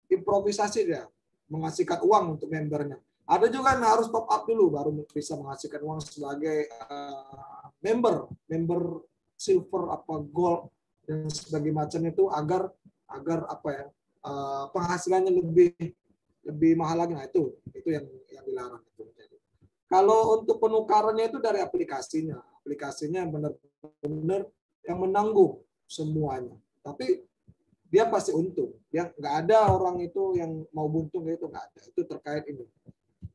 improvisasi dia menghasilkan uang untuk membernya. Ada juga yang harus top up dulu baru bisa menghasilkan uang sebagai member silver gold dan sebagainya macam itu, agar penghasilannya lebih mahal lagi. Nah, itu yang dilarang itu. Kalau untuk penukarannya itu dari aplikasinya benar-benar yang menanggung semuanya. Tapi dia pasti untung. Dia nggak ada orang itu yang mau buntung, itu nggak ada. Itu terkait ini.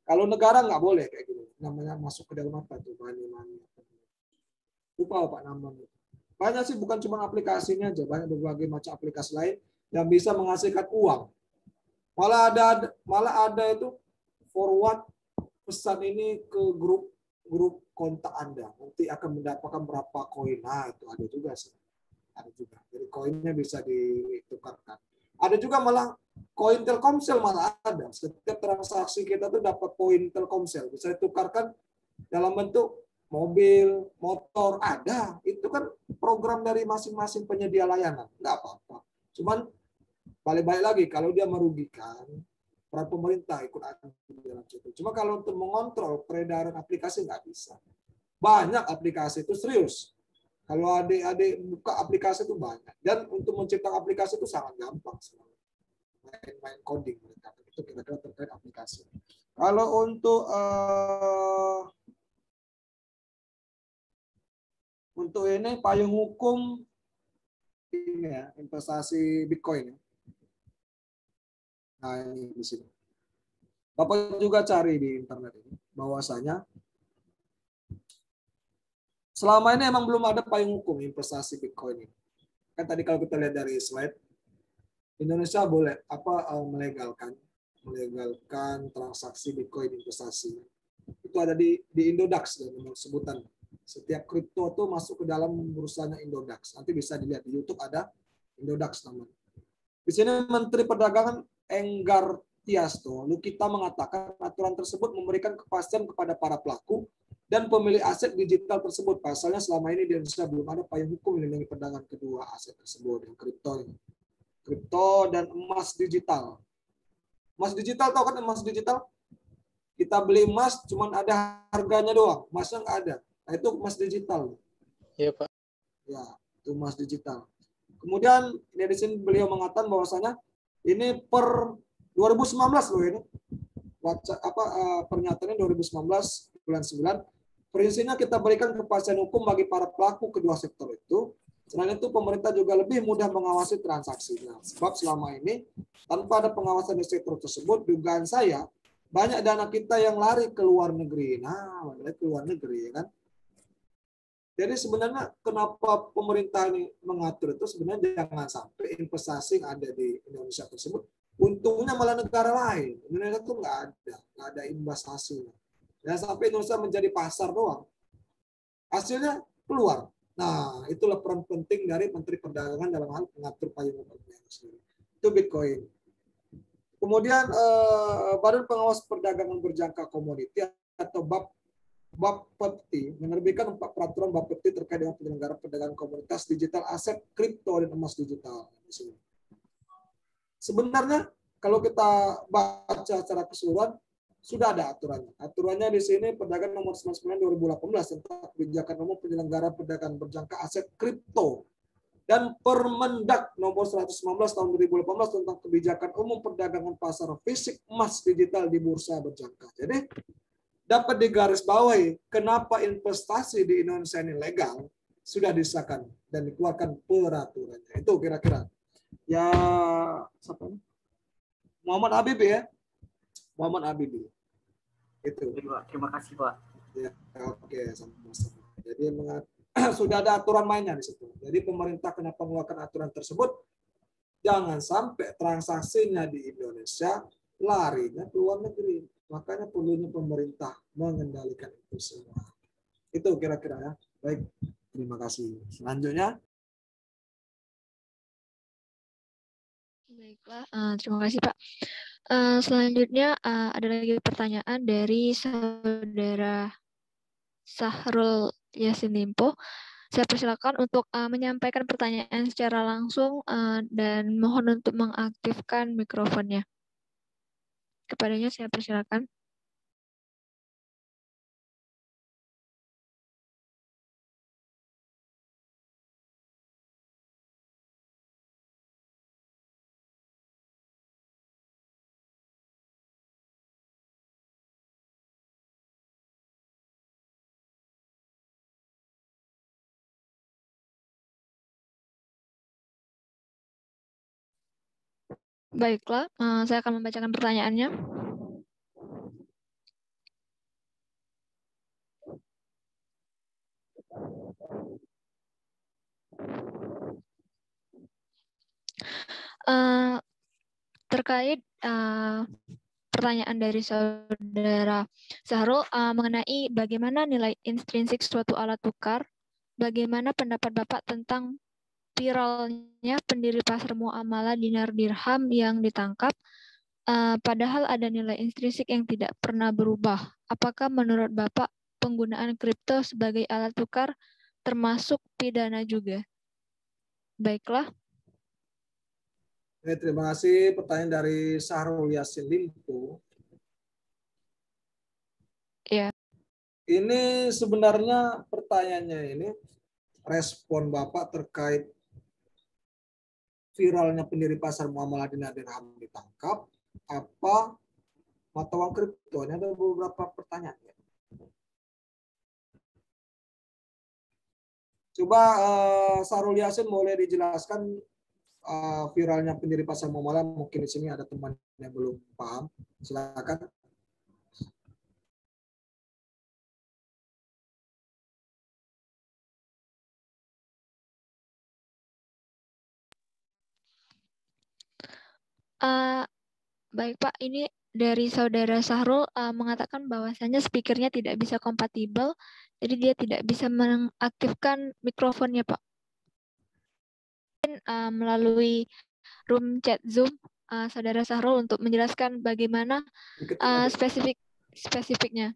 Kalau negara nggak boleh kayak gitu. Namanya masuk ke dalam apa tuh? Money. Lupa Pak namanya. Banyak sih, bukan cuma aplikasinya aja, banyak berbagai macam aplikasi lain yang bisa menghasilkan uang. Malah ada itu forward pesan ini ke grup kontak Anda, nanti akan mendapatkan berapa koin. Nah, itu ada juga sih. Ada juga. Jadi koinnya bisa ditukarkan. Ada juga malah koin Telkomsel, malah ada. Setiap transaksi kita tuh dapat koin Telkomsel, bisa ditukarkan dalam bentuk mobil, motor, ada. Itu kan program dari masing-masing penyedia layanan. Nggak apa-apa. Cuman balik lagi, kalau dia merugikan, peran pemerintah ikut andil dalam situ. Cuma kalau untuk mengontrol peredaran aplikasi nggak bisa. Banyak aplikasi itu serius. Kalau adik-adik buka aplikasi itu banyak. Dan untuk menciptakan aplikasi itu sangat gampang. Main coding. Itu kira-kira terkait aplikasi. Kalau untuk ini payung hukum ini ya, investasi Bitcoin. Nah, ini di sini. Bapak juga cari di internet ini bahwasanya selama ini emang belum ada payung hukum investasi Bitcoin ini. Kan tadi kalau kita lihat dari slide, Indonesia boleh melegalkan transaksi Bitcoin investasi. Itu ada di Indodax dan nomor sebutan. Setiap kripto tuh masuk ke dalam bursanya Indodax. Nanti bisa dilihat di YouTube, ada Indodax namanya. Di sini Menteri Perdagangan Enggar Tiasto Lukita mengatakan aturan tersebut memberikan kepastian kepada para pelaku dan pemilik aset digital tersebut. Pasalnya selama ini di Indonesia belum ada payung hukum melindungi perdagangan kedua aset tersebut, yang kripto dan emas digital. Emas digital, tahu kan emas digital? Kita beli emas cuman ada harganya doang, emasnya nggak ada. Nah, itu emas digital. Iya, Pak. Ya, itu emas digital. Kemudian di sini beliau mengatakan bahwasanya ini per 2019 loh ini. Pernyataannya 2019 bulan 9. Prinsipnya kita berikan kepastian hukum bagi para pelaku kedua sektor itu. Selain itu pemerintah juga lebih mudah mengawasi transaksinya. Sebab selama ini tanpa ada pengawasan di sektor tersebut, dugaan saya banyak dana kita yang lari ke luar negeri. Nah, ke luar negeri kan. Jadi sebenarnya kenapa pemerintah ini mengatur itu, sebenarnya jangan sampai investasi yang ada di Indonesia tersebut untungnya malah negara lain. Indonesia itu nggak ada imbas hasilnya. Jangan sampai Indonesia menjadi pasar doang. Hasilnya keluar. Nah, itulah peran penting dari Menteri Perdagangan dalam hal mengatur payung hukum sendiri. Itu Bitcoin. Kemudian Badan Pengawas Perdagangan Berjangka Komoditi atau Bapepti menerbitkan 4 peraturan Bapepti terkait dengan penyelenggaraan perdagangan komoditas digital, aset kripto dan emas digital. Sebenarnya kalau kita baca secara keseluruhan sudah ada aturannya. Aturannya di sini Perdagangan Nomor 99 2018 tentang kebijakan umum penyelenggaraan perdagangan berjangka aset kripto dan Permendak Nomor 119 tahun 2018 tentang kebijakan umum perdagangan pasar fisik emas digital di bursa berjangka. Jadi dapat digarisbawahi kenapa investasi di Indonesia ini legal, sudah disahkan dan dikeluarkan peraturannya. Itu kira-kira. Ya, siapa? Muhammad Habib ya. Muhammad Habib. Itu. Terima kasih, Pak. Ya, oke, sama-sama. Jadi sudah ada aturan mainnya di situ. Jadi pemerintah kenapa mengeluarkan aturan tersebut? Jangan sampai transaksinya di Indonesia larinya ke luar negeri. Makanya perlunya pemerintah mengendalikan itu semua. Itu kira-kira ya. Baik, terima kasih. Selanjutnya. Baiklah, terima kasih Pak. Selanjutnya ada lagi pertanyaan dari saudara Sahrul Yassin Limpo. Saya persilakan untuk menyampaikan pertanyaan secara langsung dan mohon untuk mengaktifkan mikrofonnya. Kepadanya saya persilakan. Baiklah, saya akan membacakan pertanyaannya. Terkait pertanyaan dari saudara Sahrul mengenai bagaimana nilai intrinsik suatu alat tukar, bagaimana pendapat Bapak tentang viralnya pendiri pasar muamalah dinar dirham yang ditangkap, padahal ada nilai intrinsik yang tidak pernah berubah. Apakah menurut Bapak penggunaan kripto sebagai alat tukar termasuk pidana juga? Baiklah. Terima kasih pertanyaan dari Sahrul Yassin Limpo. Ya. Ini sebenarnya pertanyaannya ini respon Bapak terkait viralnya pendiri pasar muamalah dinar dirham ditangkap, apa mata uang kripto? Ini ada beberapa pertanyaan. Coba Sahrul Yassin boleh dijelaskan viralnya pendiri pasar muamalah, mungkin di sini ada teman yang belum paham. Silakan. Baik Pak, ini dari saudara Sahrul mengatakan bahwasannya speakernya tidak bisa kompatibel, jadi dia tidak bisa mengaktifkan mikrofonnya Pak. Melalui room chat Zoom, saudara Sahrul untuk menjelaskan bagaimana spesifiknya.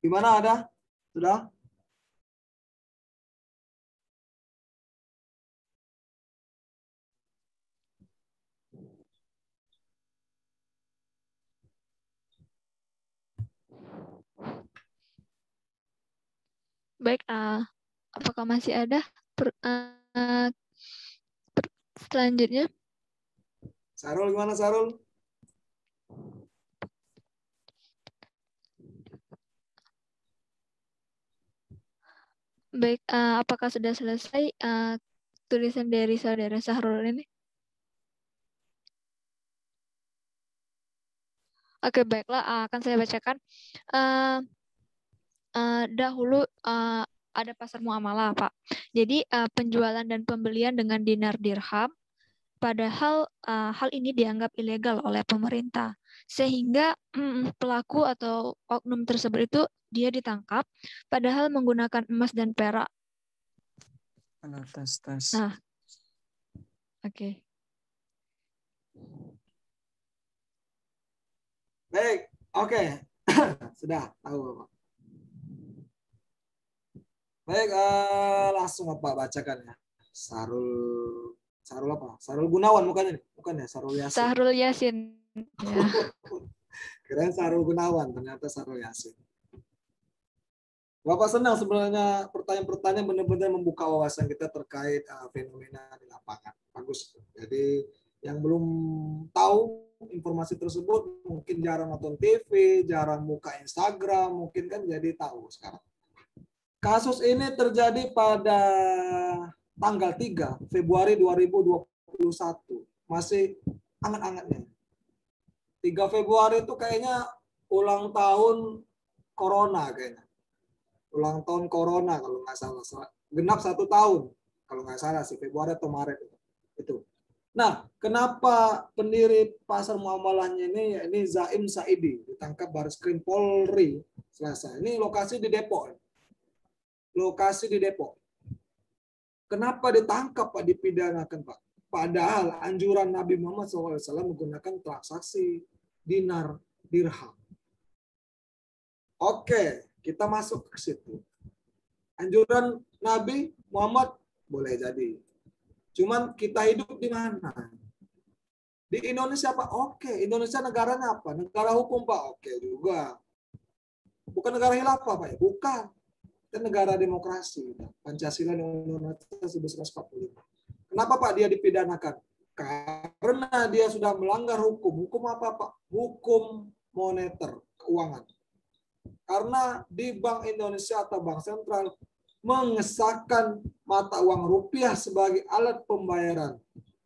Gimana ada? Sudah? Baik, apakah masih ada selanjutnya? Sarul gimana Sarul? Baik, apakah sudah selesai tulisan dari saudara Sahrul ini? Oke, baiklah, akan saya bacakan. Dahulu ada pasar muamalah, Pak. Jadi penjualan dan pembelian dengan dinar dirham Padahal hal ini dianggap ilegal oleh pemerintah. Sehingga pelaku atau oknum tersebut itu dia ditangkap padahal menggunakan emas dan perak. Tes. Nah, oke. Baik, oke. Sudah tahu Bapak. Baik, langsung Bapak bacakan ya. Sarul apa? Sarul Gunawan bukan ini? Bukan ya, Sarul Yasin. Sahrul Yasin. Ya. Kirain Sarul Gunawan, ternyata Sarul Yasin. Bapak senang sebenarnya pertanyaan-pertanyaan benar-benar membuka wawasan kita terkait fenomena di lapangan. Bagus. Jadi yang belum tahu informasi tersebut mungkin jarang nonton TV, jarang buka Instagram, mungkin kan jadi tahu sekarang. Kasus ini terjadi pada tanggal 3 Februari 2021. Masih anget-angetnya. 3 Februari itu kayaknya ulang tahun Corona kayaknya. Ulang tahun Corona kalau nggak salah. Genap 1 tahun kalau nggak salah sih, Februari atau Maret itu. Nah, kenapa pendiri pasar muamalahnya ini Zaim Saidi ditangkap Barreskrim Polri Selasa. Ini lokasi di Depok. Lokasi di Depok. Kenapa ditangkap Pak, dipidanakan Pak? Padahal anjuran Nabi Muhammad SAW menggunakan transaksi dinar dirham. Oke, kita masuk ke situ. Anjuran Nabi Muhammad boleh jadi. Cuman kita hidup di mana? Di Indonesia Pak? Oke, Indonesia negaranya apa? Negara hukum Pak? Oke juga. Bukan negara khilafah Pak ya? Bukan. Kita negara demokrasi. Pancasila dan Undang-Undang 1945. Kenapa Pak dia dipidanakan? Karena dia sudah melanggar hukum. Hukum apa Pak? Hukum moneter, keuangan. Karena di Bank Indonesia atau Bank Sentral mengesahkan mata uang rupiah sebagai alat pembayaran.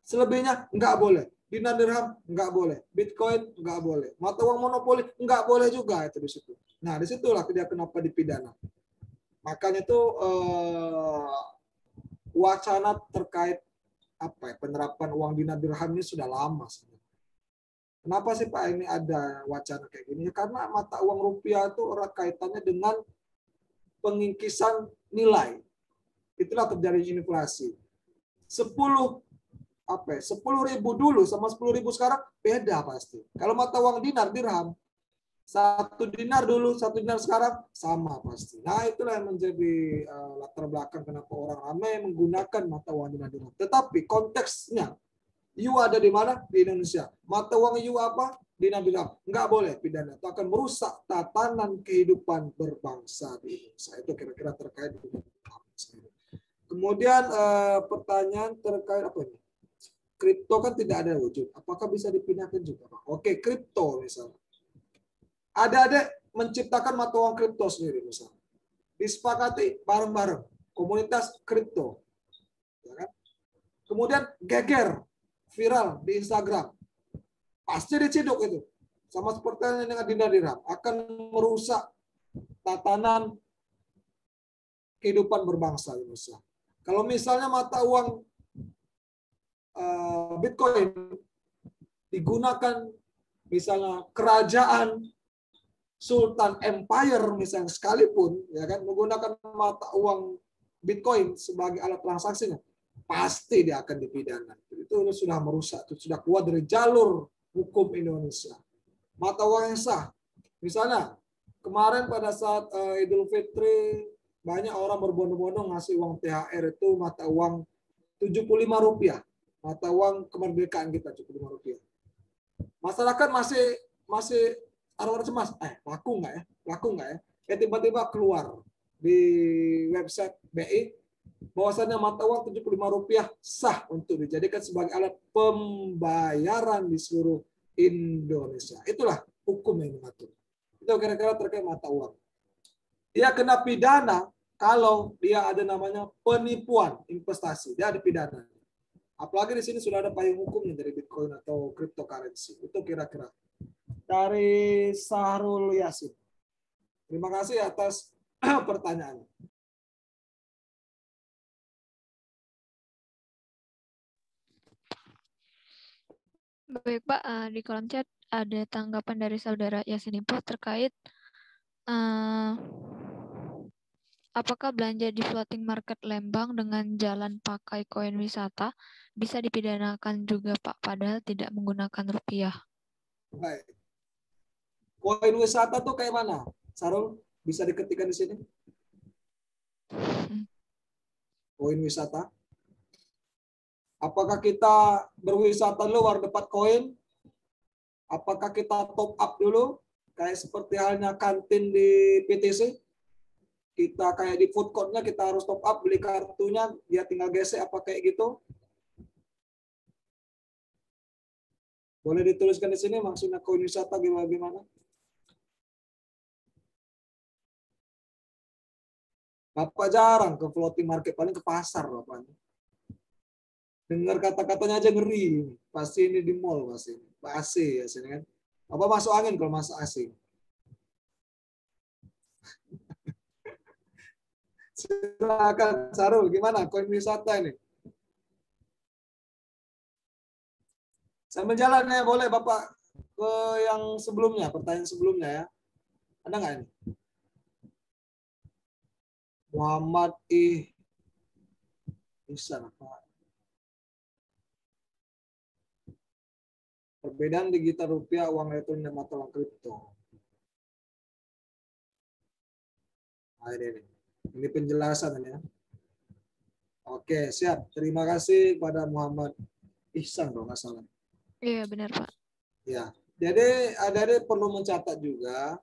Selebihnya nggak boleh. Dinar dirham nggak boleh. Bitcoin nggak boleh. Mata uang monopoli nggak boleh juga itu di situ. Nah disitulah dia kenapa dipidana. Makanya itu wacana terkait penerapan uang dinar dirham ini sudah lama sebenarnya. Kenapa sih Pak ini ada wacana kayak gini? Karena mata uang rupiah itu erat kaitannya dengan pengingkisan nilai. Itulah terjadi inflasi. 10.000 dulu sama 10.000 sekarang beda pasti. Kalau mata uang dinar dirham, 1 dinar dulu, 1 dinar sekarang sama pasti. Nah itulah yang menjadi latar belakang kenapa orang ramai menggunakan mata uang dinar dirham. Tetapi konteksnya, you ada di mana? Di Indonesia. Mata uang you apa? Dinar dirham. Nggak boleh pidana. Itu akan merusak tatanan kehidupan berbangsa di Indonesia. Itu kira-kira terkait dengan kemudian pertanyaan terkait apa ini? Kripto kan tidak ada wujud. Apakah bisa dipindahkan juga Pak? Oke, kripto misalnya. Adik-adik menciptakan mata uang kripto sendiri misalnya. Disepakati bareng-bareng. Komunitas kripto. Ya kan? Kemudian geger viral di Instagram. Pasti diciduk itu. Sama seperti dengan dinar dirham. Akan merusak tatanan kehidupan berbangsa di Indonesia. Kalau misalnya mata uang Bitcoin digunakan misalnya kerajaan Sultan Empire misalnya sekalipun ya kan menggunakan mata uang Bitcoin sebagai alat transaksinya, pasti dia akan dipidana. Itu sudah merusak, itu sudah keluar dari jalur hukum Indonesia. Mata uang yang sah. Misalnya kemarin pada saat Idul Fitri banyak orang berbondong-bondong ngasih uang THR itu mata uang Rp75. Mata uang kemerdekaan kita Rp75. Masyarakat masih orang cemas. Laku nggak ya? Laku nggak ya? Tiba-tiba keluar di website BI bahwasannya mata uang Rp75 sah untuk dijadikan sebagai alat pembayaran di seluruh Indonesia. Itulah hukum yang mengatur. Itu kira-kira terkait mata uang. Dia kena pidana kalau dia ada namanya penipuan investasi. Dia dipidana. Apalagi di sini sudah ada payung hukumnya dari Bitcoin atau cryptocurrency. Itu kira-kira. Dari Sahrul Yasin. Terima kasih atas pertanyaan. Baik Pak, di kolom chat ada tanggapan dari saudara Yasinimpo terkait apakah belanja di floating market Lembang dengan jalan pakai koin wisata bisa dipidanakan juga Pak, padahal tidak menggunakan rupiah? Baik. Koin wisata tuh kayak mana? Sarul, bisa diketikkan di sini? Koin wisata. Apakah kita berwisata dulu baru dapat koin? Apakah kita top up dulu? Kayak seperti halnya kantin di PTC? Kita kayak di food court-nya kita harus top up, beli kartunya, dia tinggal gesek apa kayak gitu? Boleh dituliskan di sini maksudnya koin wisata gimana? Bapak jarang ke floating market, paling ke pasar Bapak. Dengar kata-katanya aja ngeri. Pasti ini di mall pasti. AC ya sini kan. Apa masuk angin kalau masuk AC? Silakan Sarul, gimana koin wisata ini? Sambil jalan ya, boleh Bapak ke yang sebelumnya, pertanyaan sebelumnya ya. Ada nggak ini? Muhammad bisa Pak. Perbedaan digital rupiah, uang elektronik dan mata uang kripto. Nah, ini penjelasan ya. Oke, siap. Terima kasih pada Muhammad Ihsan kalau nggak salah. Iya, benar Pak. Ya, jadi adik-adik perlu mencatat juga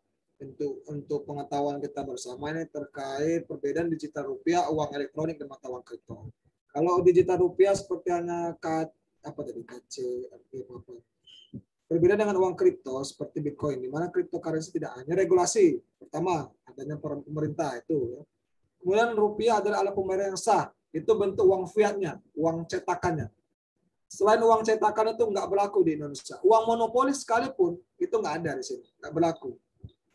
untuk pengetahuan kita bersama ini terkait perbedaan digital rupiah, uang elektronik dan mata uang kripto. Kalau digital rupiah seperti hanya KC, apa? Berbeda dengan uang kripto seperti Bitcoin, di mana cryptocurrency tidak hanya regulasi. Pertama, adanya peran pemerintah itu. Ya. Kemudian rupiah adalah alat pembayaran yang sah. Itu bentuk uang fiatnya, uang cetakannya. Selain uang cetakan itu nggak berlaku di Indonesia. Uang monopoli sekalipun itu nggak ada di sini, nggak berlaku.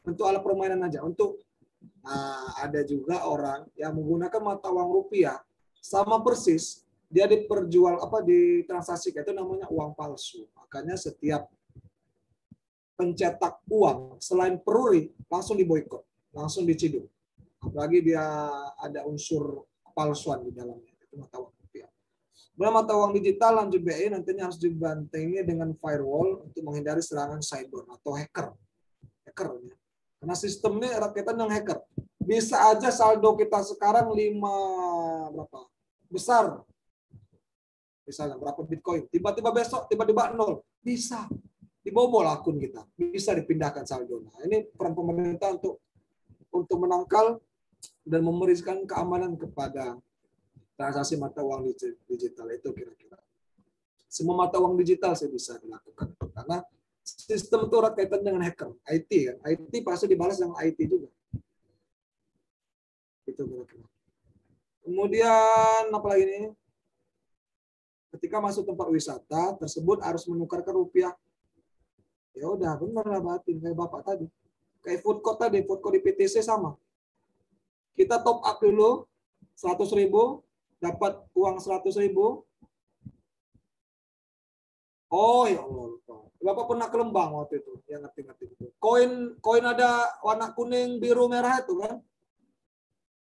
Untuk alat permainan aja. Ada juga orang yang menggunakan mata uang rupiah sama persis dia ditransaksikan, itu namanya uang palsu. Makanya setiap pencetak uang selain peruri langsung diboikot, langsung diciduk. Apalagi dia ada unsur kepalsuan di dalamnya, itu mata uang rupiah. Mata uang digital lanjut BI nantinya harus dibantengi dengan firewall untuk menghindari serangan cyber atau hacker. Ya. Karena sistem ini erat kaitan dengan hacker. Bisa aja saldo kita sekarang besar. Misalnya berapa Bitcoin, tiba-tiba besok tiba-tiba 0. Bisa. Dibobol akun kita, bisa dipindahkan saldo. Nah, ini peran pemerintah untuk menangkal dan memberikan keamanan kepada transaksi mata uang digital itu kira-kira. Semua mata uang digital saya bisa dilakukan karena sistem itu erat kaitan dengan hacker, IT kan. IT pasti dibalas dengan IT juga. Itu kira-kira. Kemudian apa lagi nih? Ketika masuk tempat wisata tersebut harus menukarkan rupiah. Ya udah benar lah batin kayak Bapak tadi. Kayak food court tadi, food court di PTC sama. Kita top up dulu 100.000, dapat uang 100.000. Oh ya Allah. Bapak pernah ke Lembang waktu itu, yang ngerti-ngerti itu. Koin ada warna kuning, biru, merah itu kan.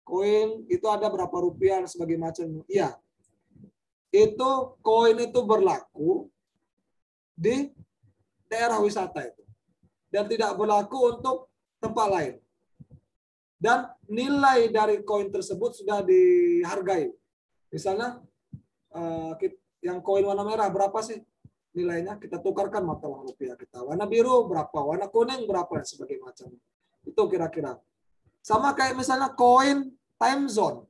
Koin itu ada berapa rupiah sebagai macam. Iya. Itu koin itu berlaku di daerah wisata itu dan tidak berlaku untuk tempat lain. Dan nilai dari koin tersebut sudah dihargai. Misalnya yang koin warna merah berapa sih nilainya? Kita tukarkan mata uang rupiah kita. Warna biru berapa? Warna kuning berapa? Dan sebagai macam. Itu kira-kira. Sama kayak misalnya koin time zone.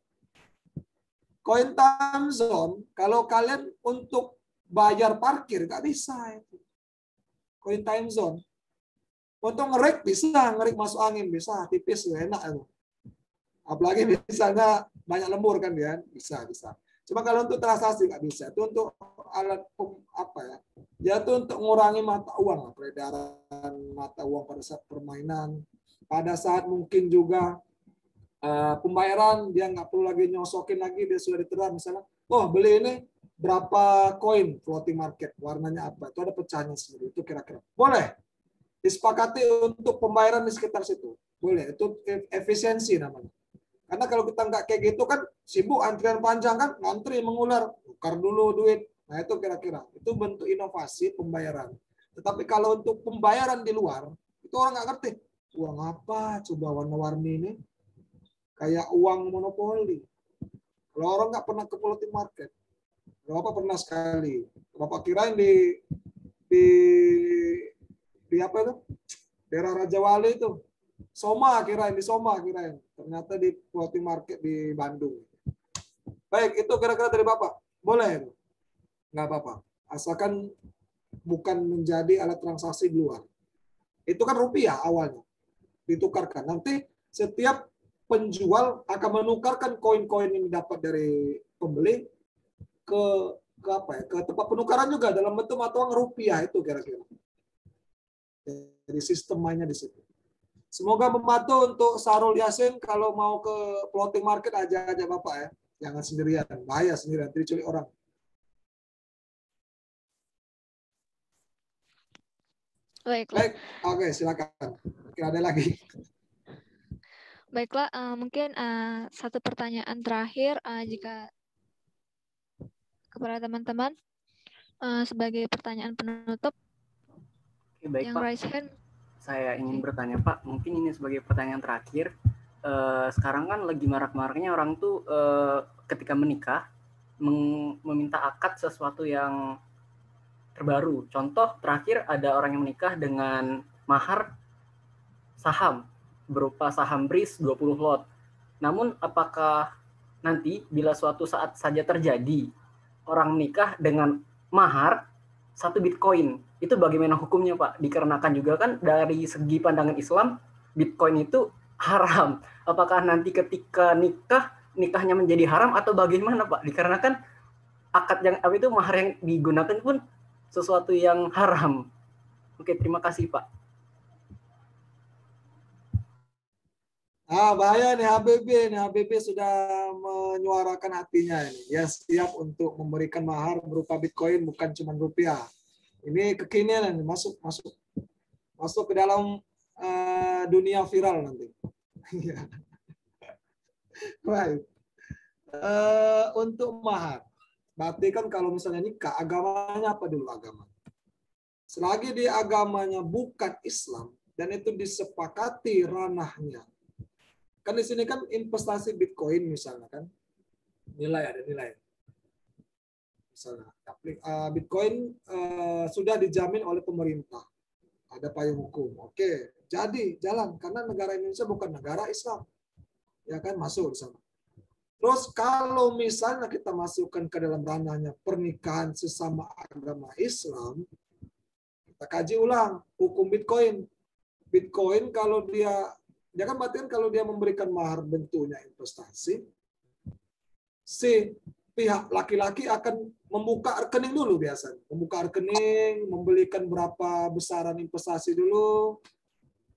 Koin time zone kalau kalian untuk bayar parkir nggak bisa itu. Koin time zone. Untuk ngerik bisa, ngerik masuk angin bisa, tipis enak itu. Apalagi misalnya banyak lembur kan dia, bisa. Cuma kalau untuk transaksi nggak bisa. Itu untuk alat Ya itu untuk mengurangi mata uang, peredaran mata uang pada saat permainan. Pada saat mungkin juga pembayaran dia nggak perlu lagi nyosokin lagi, dia sudah diterima misalnya. Oh beli ini berapa koin floating market, warnanya apa, itu ada pecahannya sendiri, itu kira-kira. Boleh disepakati untuk pembayaran di sekitar situ. Boleh, itu efisiensi namanya. Karena kalau kita nggak kayak gitu kan sibuk, antrian panjang kan, ngantri mengular, tukar dulu duit. Nah itu kira-kira, itu bentuk inovasi pembayaran. Tetapi kalau untuk pembayaran di luar, itu orang nggak ngerti. Uang apa coba warna-warni ini? Kayak uang monopoli. Kalau orang nggak pernah ke floating market, Bapak pernah sekali. Bapak kirain di apa itu? Daerah Raja Wali itu. Soma kirain. Ternyata di floating market di Bandung. Baik, itu kira-kira dari Bapak. Boleh? Nggak apa-apa. Asalkan bukan menjadi alat transaksi di luar. Itu kan rupiah awalnya. Ditukarkan. Nanti setiap penjual akan menukarkan koin-koin yang dapat dari pembeli ke tempat penukaran juga dalam bentuk mata uang rupiah itu kira-kira. Jadi sistem mainnya di situ. Semoga membantu untuk Sarul Yasin kalau mau ke floating market aja Bapak ya. Jangan sendirian, bahaya sendirian, diculik orang. Baik, oke silakan. Kira ada lagi. Baiklah, mungkin satu pertanyaan terakhir jika kepada teman-teman sebagai pertanyaan penutup. Oke, baik yang Pak. Raise hand. Saya ingin bertanya Pak, mungkin ini sebagai pertanyaan terakhir. Sekarang kan lagi marak-maraknya orang tuh ketika menikah meminta akad sesuatu yang terbaru. Contoh terakhir ada orang yang menikah dengan mahar saham berupa saham BRIS 20 lot. Namun apakah nanti bila suatu saat saja terjadi orang menikah dengan mahar 1 Bitcoin, itu bagaimana hukumnya Pak? Dikarenakan juga kan dari segi pandangan Islam, Bitcoin itu haram. Apakah nanti ketika nikahnya menjadi haram atau bagaimana Pak? Dikarenakan akad yang itu mahar yang digunakan pun sesuatu yang haram. Oke, terima kasih Pak. Bahaya nih HBB sudah menyuarakan hatinya ini. Ya siap untuk memberikan mahar berupa Bitcoin, bukan cuma rupiah. Ini kekinian nih, masuk ke dalam dunia viral nanti. Baik. Untuk mahar, berarti kan kalau misalnya nikah, agamanya apa dulu agama? Selagi di agamanya bukan Islam dan itu disepakati ranahnya. Kan di sini kan investasi Bitcoin misalnya kan, ada nilai. Misalnya Bitcoin sudah dijamin oleh pemerintah, ada payung hukum. Oke, jadi jalan karena negara Indonesia bukan negara Islam, ya kan masuk di sana. Terus kalau misalnya kita masukkan ke dalam ranahnya pernikahan sesama agama Islam, kita kaji ulang hukum Bitcoin. Bitcoin kalau dia kan berarti kan kalau dia memberikan mahar bentuknya investasi, si pihak laki-laki akan membuka rekening dulu biasanya. Membuka rekening, membelikan berapa besaran investasi dulu,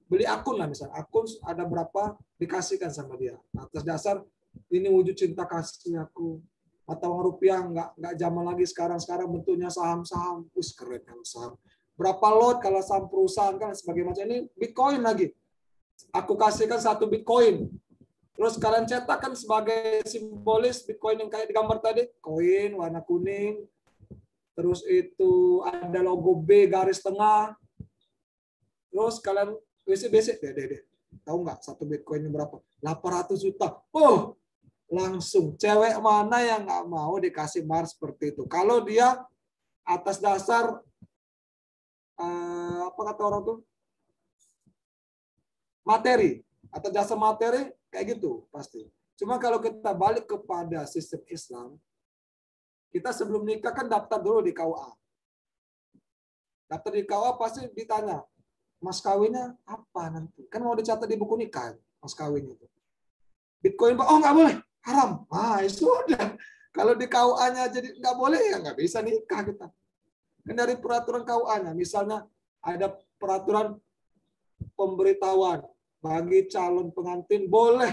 beli akun lah misalnya. Akun ada berapa, dikasihkan sama dia. Atas dasar, ini wujud cinta kasih aku. Atau rupiah nggak zaman lagi sekarang bentuknya saham-saham. Keren kan saham. Berapa lot kalau saham perusahaan kan sebagai macam ini Bitcoin lagi. Aku kasihkan 1 Bitcoin. Terus kalian cetakkan sebagai simbolis Bitcoin yang kayak di gambar tadi. Koin warna kuning. Terus itu ada logo B garis tengah. Terus kalian basic deh. Tahu nggak 1 Bitcoin berapa? 800 juta. Oh, langsung. Cewek mana yang nggak mau dikasih mahar seperti itu? Kalau dia atas dasar apa kata orang tuh? Materi atau jasa materi kayak gitu pasti. Cuma kalau kita balik kepada sistem Islam, kita sebelum nikah kan daftar dulu di KUA. Daftar di KUA pasti ditanya, mas kawinnya apa nanti? Kan mau dicatat di buku nikah, mas kawin itu. Bitcoin, oh nggak boleh, haram. Itu udah. Kalau di KUA-nya jadi nggak boleh ya nggak bisa nikah kita. Kan dari peraturan KUA-nya, misalnya ada peraturan pemberitahuan bagi calon pengantin boleh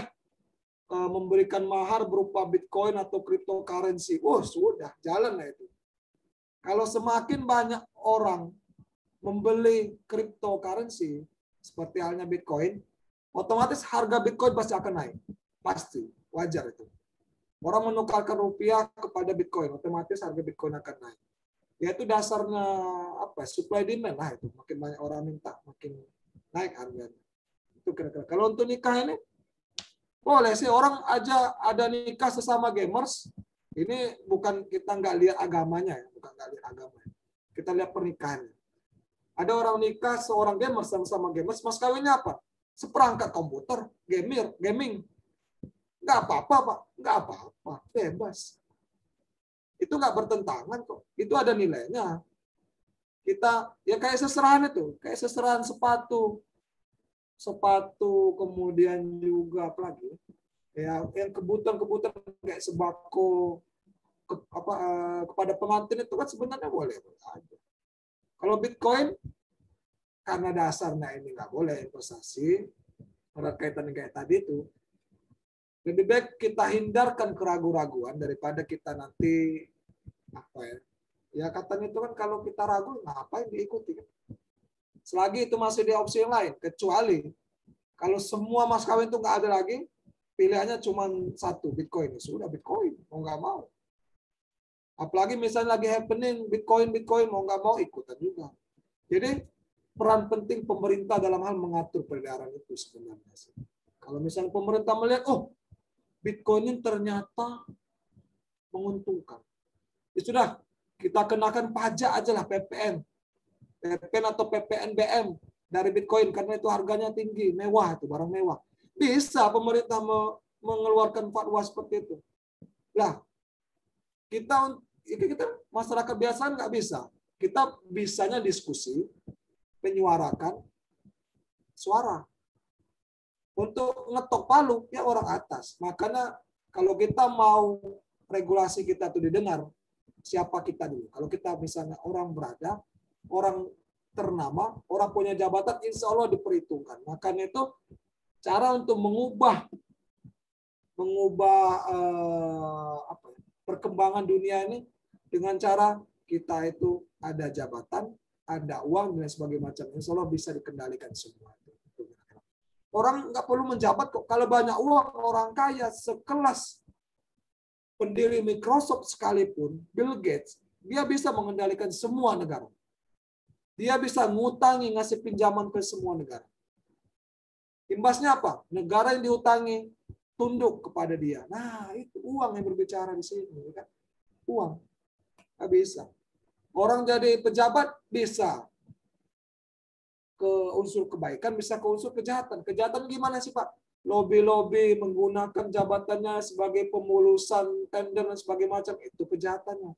memberikan mahar berupa Bitcoin atau cryptocurrency. Sudah, jalan lah itu. Kalau semakin banyak orang membeli cryptocurrency, seperti halnya Bitcoin, otomatis harga Bitcoin pasti akan naik. Pasti, wajar itu. Orang menukarkan rupiah kepada Bitcoin, otomatis harga Bitcoin akan naik. Yaitu dasarnya supply demand lah itu. Makin banyak orang minta, makin naik harganya. Itu kira-kira. Kalau untuk nikah ini, boleh sih, orang aja ada nikah sesama gamers. Ini bukan kita nggak lihat agamanya ya, bukan nggak lihat agamanya. Kita lihat pernikahannya. Ada orang nikah seorang gamers sama-sama gamers, mas kawinnya apa? Seperangkat komputer, gaming. Nggak apa-apa, Pak. Nggak apa-apa, bebas. Itu nggak bertentangan kok. Itu ada nilainya. Kita ya kayak seserahan itu, kayak seserahan sepatu, kemudian juga apa lagi ya, yang kebutuhan kayak sembako kepada pengantin itu kan sebenarnya boleh aja. Kalau Bitcoin karena dasarnya ini nggak boleh investasi, berkaitan kayak tadi itu, lebih baik kita hindarkan keraguan-raguan daripada kita nanti ya katanya itu kan kalau kita ragu ngapain diikuti kan. Selagi itu masih di opsi yang lain, kecuali kalau semua mas kawin itu nggak ada lagi, pilihannya cuma satu, Bitcoin. Sudah Bitcoin, mau nggak mau. Apalagi misalnya lagi happening Bitcoin, mau nggak mau ikutan juga. Jadi peran penting pemerintah dalam hal mengatur peredaran itu sebenarnya. Kalau misalnya pemerintah melihat, Bitcoin ini ternyata menguntungkan, ya sudah kita kenakan pajak aja lah PPN atau PPNBM dari Bitcoin karena itu harganya tinggi, mewah, itu barang mewah. Bisa pemerintah mengeluarkan fatwa seperti itu. Lah, kita masyarakat biasa nggak bisa. Kita bisanya diskusi, menyuarakan suara. Untuk ngetok palu, ya orang atas. Makanya kalau kita mau regulasi kita itu didengar, siapa kita dulu. Kalau kita misalnya orang berada, orang ternama, orang punya jabatan, insya Allah diperhitungkan. Makanya itu cara untuk mengubah perkembangan dunia ini dengan cara kita itu ada jabatan, ada uang dan sebagainya macam. Insya Allah bisa dikendalikan semua. Orang nggak perlu menjabat kok. Kalau banyak uang, orang kaya sekelas pendiri Microsoft sekalipun, Bill Gates, dia bisa mengendalikan semua negara. Dia bisa ngutangi, ngasih pinjaman ke semua negara. Imbasnya apa? Negara yang diutangi tunduk kepada dia. Nah, itu uang yang berbicara di sini. Kan? Uang. Nggak bisa. Orang jadi pejabat bisa ke unsur kebaikan, bisa ke unsur kejahatan. Kejahatan gimana sih, Pak? Lobby-lobby menggunakan jabatannya sebagai pemulusan tender dan sebagainya macam. Itu kejahatannya.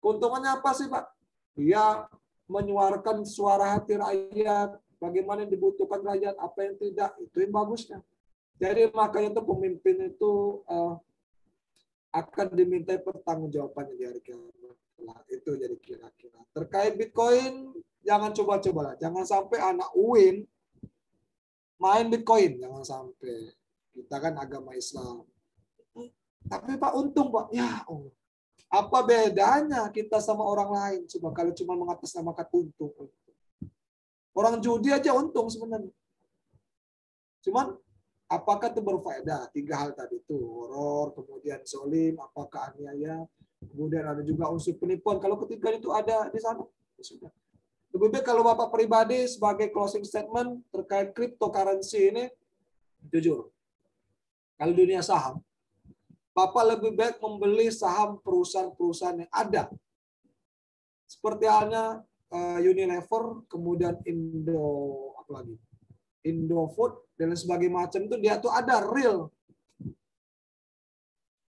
Keuntungannya apa sih, Pak? Dia menyuarakan suara hati rakyat, bagaimana yang dibutuhkan rakyat, apa yang tidak, itu yang bagusnya. Jadi makanya itu pemimpin itu akan dimintai pertanggungjawabannya di hari kiamat. Itu jadi kira-kira. Terkait Bitcoin, jangan coba-coba lah. Jangan sampai anak UIN main Bitcoin, jangan sampai. Kita kan agama Islam. Tapi Pak untung Pak, ya Allah. Apa bedanya kita sama orang lain? Coba kalau cuma mengatasnamakan untung. Orang judi aja untung sebenarnya. Cuman apakah itu berfaedah? 3 hal tadi itu. Horor, kemudian zolim, apakah aniaya, kemudian ada juga unsur penipuan. Kalau ketiga itu ada di sana. Ya sudah. Lebih baik kalau Bapak pribadi sebagai closing statement terkait cryptocurrency ini, jujur. Kalau dunia saham, Bapak lebih baik membeli saham perusahaan-perusahaan yang ada. Seperti halnya Unilever, kemudian Indofood, dan sebagainya macam itu dia tuh ada real.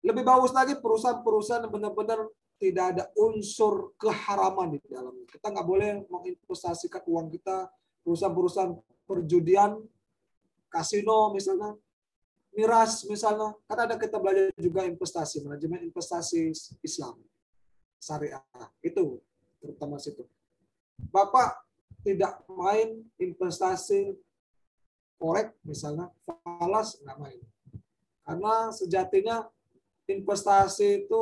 Lebih bagus lagi perusahaan-perusahaan yang benar-benar tidak ada unsur keharaman di dalamnya. Kita nggak boleh menginvestasikan uang kita perusahaan-perusahaan perjudian, kasino misalnya, miras misalnya, karena ada kita belajar juga investasi, manajemen investasi Islam, syariah, itu terutama situ. Bapak tidak main investasi forex misalnya, falas nggak main. Karena sejatinya investasi itu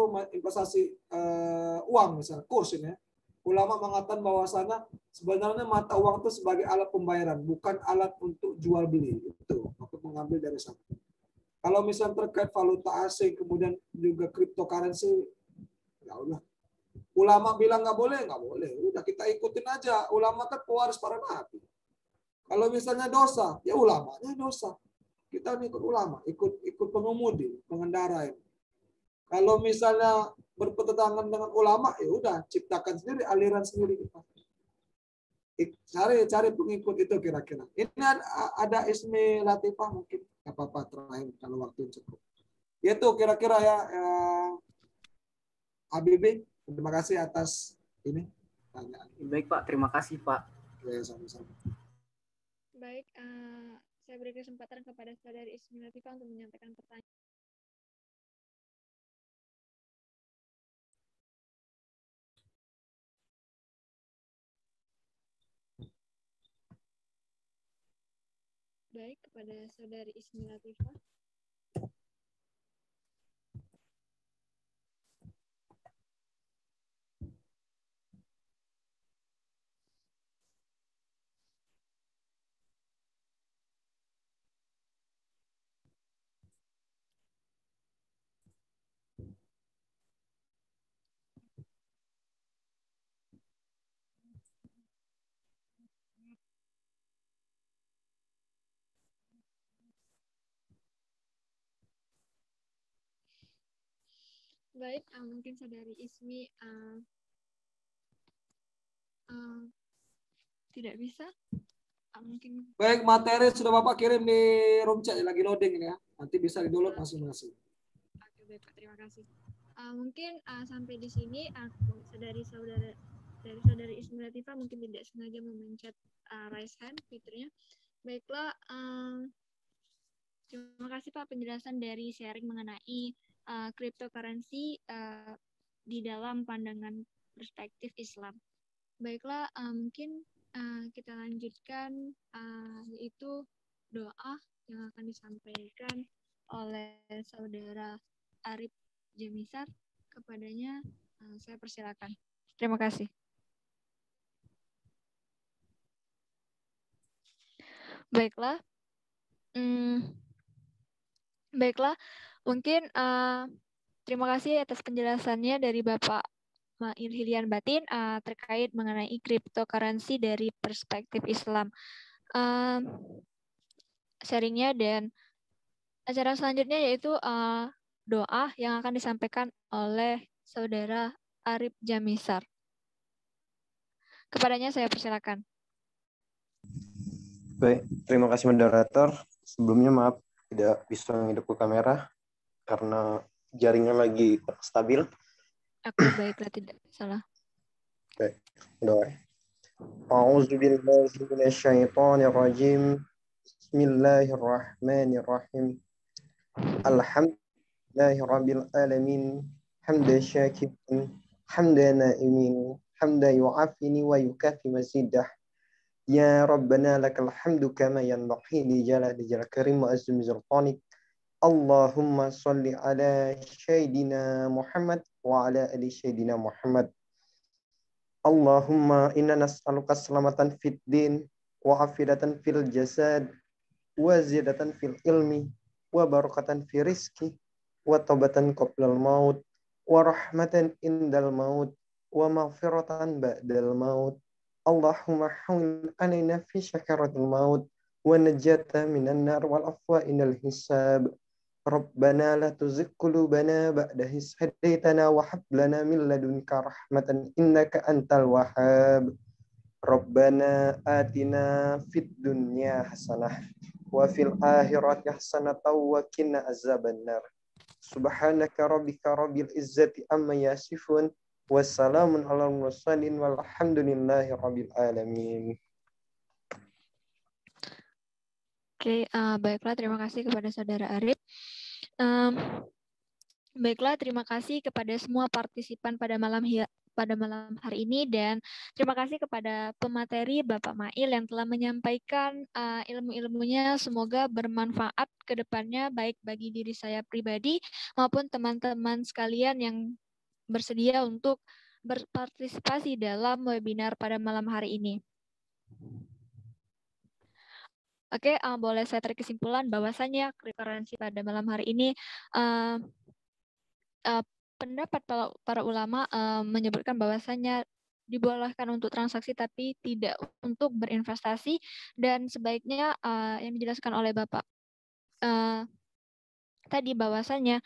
uang misalnya kurs ini ya. Ulama mengatakan bahwasanya sebenarnya mata uang itu sebagai alat pembayaran, bukan alat untuk jual beli. Itu aku mengambil dari sana. Kalau misalnya terkait valuta asing kemudian juga cryptocurrency, ya udah. Ulama bilang nggak boleh, udah kita ikutin aja. Ulama kan pewaris para nabi. Kalau misalnya dosa, ya ulamanya dosa. Kita ikut ulama, ikut pengemudi, pengendara ini. Kalau misalnya berpetentangan dengan ulama, ya udah ciptakan sendiri aliran sendiri kita. Cari pengikut itu kira-kira. Ini ada Ismi Latifah mungkin, nggak apa-apa terakhir kalau waktu cukup. Itu kira-kira ya Habibie. Terima kasih atas ini pertanyaan. Baik Pak, terima kasih Pak. Ya, sama-sama. Baik, saya beri kesempatan kepada Saudari Ismi Latifah untuk menyampaikan pertanyaan. Baik, kepada Saudari Ismi Latifah. Baik, mungkin Saudari Ismi tidak bisa. Mungkin. Baik, materi sudah Bapak kirim di room chat, lagi loading ini ya. Nanti bisa di-download masing-masing. Oke, baik Pak, terima kasih. Mungkin sampai di sini dari Saudari Ismi Latifah mungkin tidak sengaja memencet raise hand fiturnya. Baiklah, terima kasih Pak penjelasan dari sharing mengenai cryptocurrency di dalam pandangan perspektif Islam. Baiklah, mungkin kita lanjutkan yaitu doa yang akan disampaikan oleh Saudara Arif Jamisar. Kepadanya saya persilakan. Terima kasih. Baiklah. Baiklah, mungkin terima kasih atas penjelasannya dari Bapak Mail Hilian Batin terkait mengenai cryptocurrency dari perspektif Islam. Sharingnya dan acara selanjutnya yaitu doa yang akan disampaikan oleh Saudara Arif Jamisar. Kepadanya saya persilakan. Baik, terima kasih moderator. Sebelumnya maaf tidak bisa menghidupkan kamera karena jaringan lagi stabil. Oke, baiklah, tidak salah. Baik, doa. A'udzubillahi minasyaitonir rajim. Bismillahirrahmanirrahim. Alhamdulillahirabbil alamin. Hamdan syakirin, hamdan na'imin, hamdan yu'afini wa yukafi mazidah. Ya Rabbana lakal hamdu kama yanbaghi li jalali jalal karim wa azmi sultanik. Allahumma salli ala Sayyidina Muhammad wa ala ali Sayyidina Muhammad. Allahumma inna nas'aluka salamatan fid din wa afidatan fil jasad wa ziyadatan fil ilmi wa barakatan fi rizki wa taubatan qablal maut wa rahmatan indal maut wa maghfiratan ba'dal maut. Allahumma hawil alaina fi syakaratil maut wa najata minan nar wal afwa inal hisab. Rabbana la tuzigh qulubana ba'da idh hadaytana wa hab lana min ladunka rahmatan innaka antal wahhab. Rabbana atina fid dunya hasanah wa fil akhirati hasanah wa qina azabannar. Subhanaka rabbika rabbil izzati amma yasifun. Wassalamun ala mursalin walhamdulillahi rabbil alamin. Oke, baiklah, terima kasih kepada Saudara Arif. Baiklah, terima kasih kepada semua partisipan pada malam pada malam hari ini, dan terima kasih kepada pemateri Bapak Mail yang telah menyampaikan ilmu-ilmunya. Semoga bermanfaat ke depannya baik bagi diri saya pribadi maupun teman-teman sekalian yang bersedia untuk berpartisipasi dalam webinar pada malam hari ini. Oke, boleh saya tarik kesimpulan bahwasannya cryptocurrency pada malam hari ini pendapat para ulama menyebutkan bahwasannya dibolehkan untuk transaksi tapi tidak untuk berinvestasi, dan sebaiknya yang dijelaskan oleh Bapak tadi bahwasannya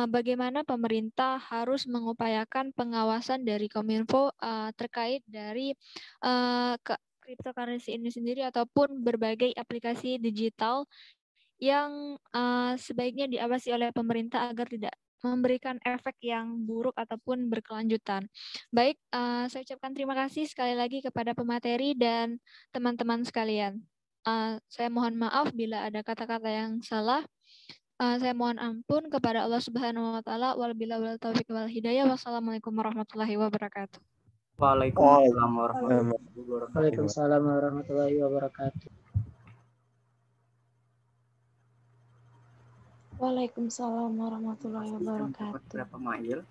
bagaimana pemerintah harus mengupayakan pengawasan dari Kominfo terkait dari cryptocurrency ini sendiri ataupun berbagai aplikasi digital yang sebaiknya diawasi oleh pemerintah agar tidak memberikan efek yang buruk ataupun berkelanjutan. Baik, saya ucapkan terima kasih sekali lagi kepada pemateri dan teman-teman sekalian. Saya mohon maaf bila ada kata-kata yang salah. Saya mohon ampun kepada Allah Subhanahu wa taala. Wabillahi wal taufiq wal hidayah. Wassalamualaikum warahmatullahi wabarakatuh. Waalaikumsalam warahmatullahi wabarakatuh. Waalaikumsalam warahmatullahi wabarakatuh. Waalaikumsalam warahmatullahi wabarakatuh. Beberapa mail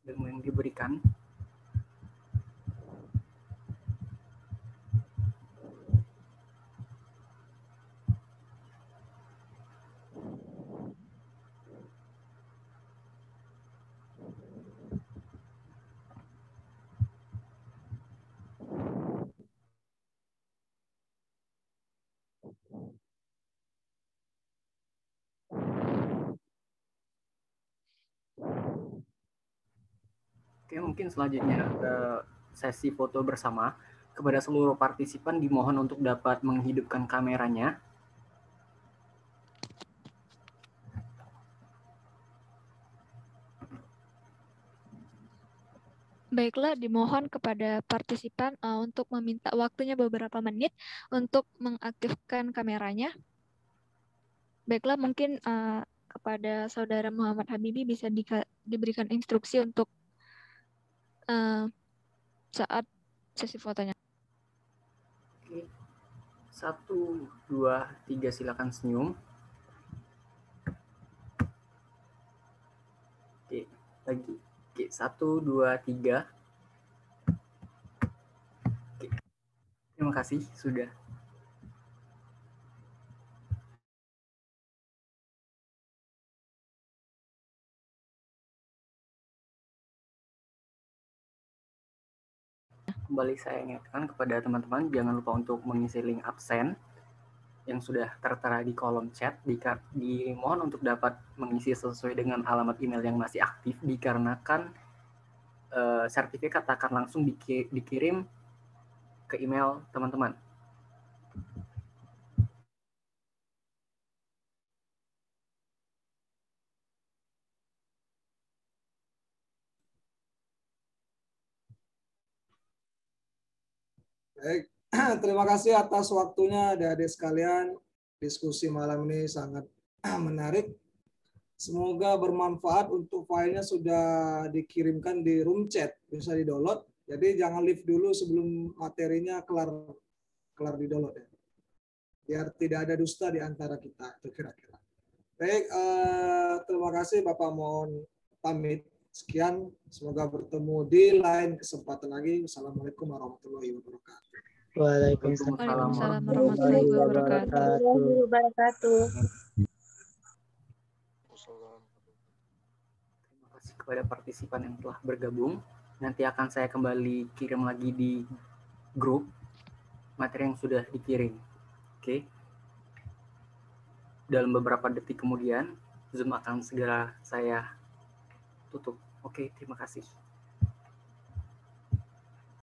yang diberikan. Oke, mungkin selanjutnya sesi foto bersama. Kepada seluruh partisipan dimohon untuk dapat menghidupkan kameranya. Baiklah, dimohon kepada partisipan untuk meminta waktunya beberapa menit untuk mengaktifkan kameranya. Baiklah, mungkin kepada Saudara Muhammad Habibi bisa diberikan instruksi untuk saat sesi fotonya. Oke. 1, 2, 3 silakan senyum. Oke, lagi. Oke, 1, 2, 3. Oke. Terima kasih sudah. Kembali saya ingatkan kepada teman-teman, jangan lupa untuk mengisi link absen yang sudah tertera di kolom chat. Dimohon untuk dapat mengisi sesuai dengan alamat email yang masih aktif, dikarenakan sertifikat akan langsung dikirim ke email teman-teman. Baik, terima kasih atas waktunya adik-adik sekalian. Diskusi malam ini sangat menarik. Semoga bermanfaat. Untuk filenya sudah dikirimkan di room chat, bisa di-download. Jadi jangan leave dulu sebelum materinya kelar di-download ya. Biar tidak ada dusta di antara kita, itu kira-kira. Baik, terima kasih Bapak, mohon pamit. Sekian, semoga bertemu di lain kesempatan lagi. Wassalamualaikum warahmatullahi wabarakatuh. Waalaikumsalam warahmatullahi wabarakatuh. Terima kasih kepada partisipan yang telah bergabung. Nanti akan saya kembali kirim lagi di grup materi yang sudah dikirim. Oke. Dalam beberapa detik kemudian, Zoom akan segera saya tutup. Oke, terima kasih.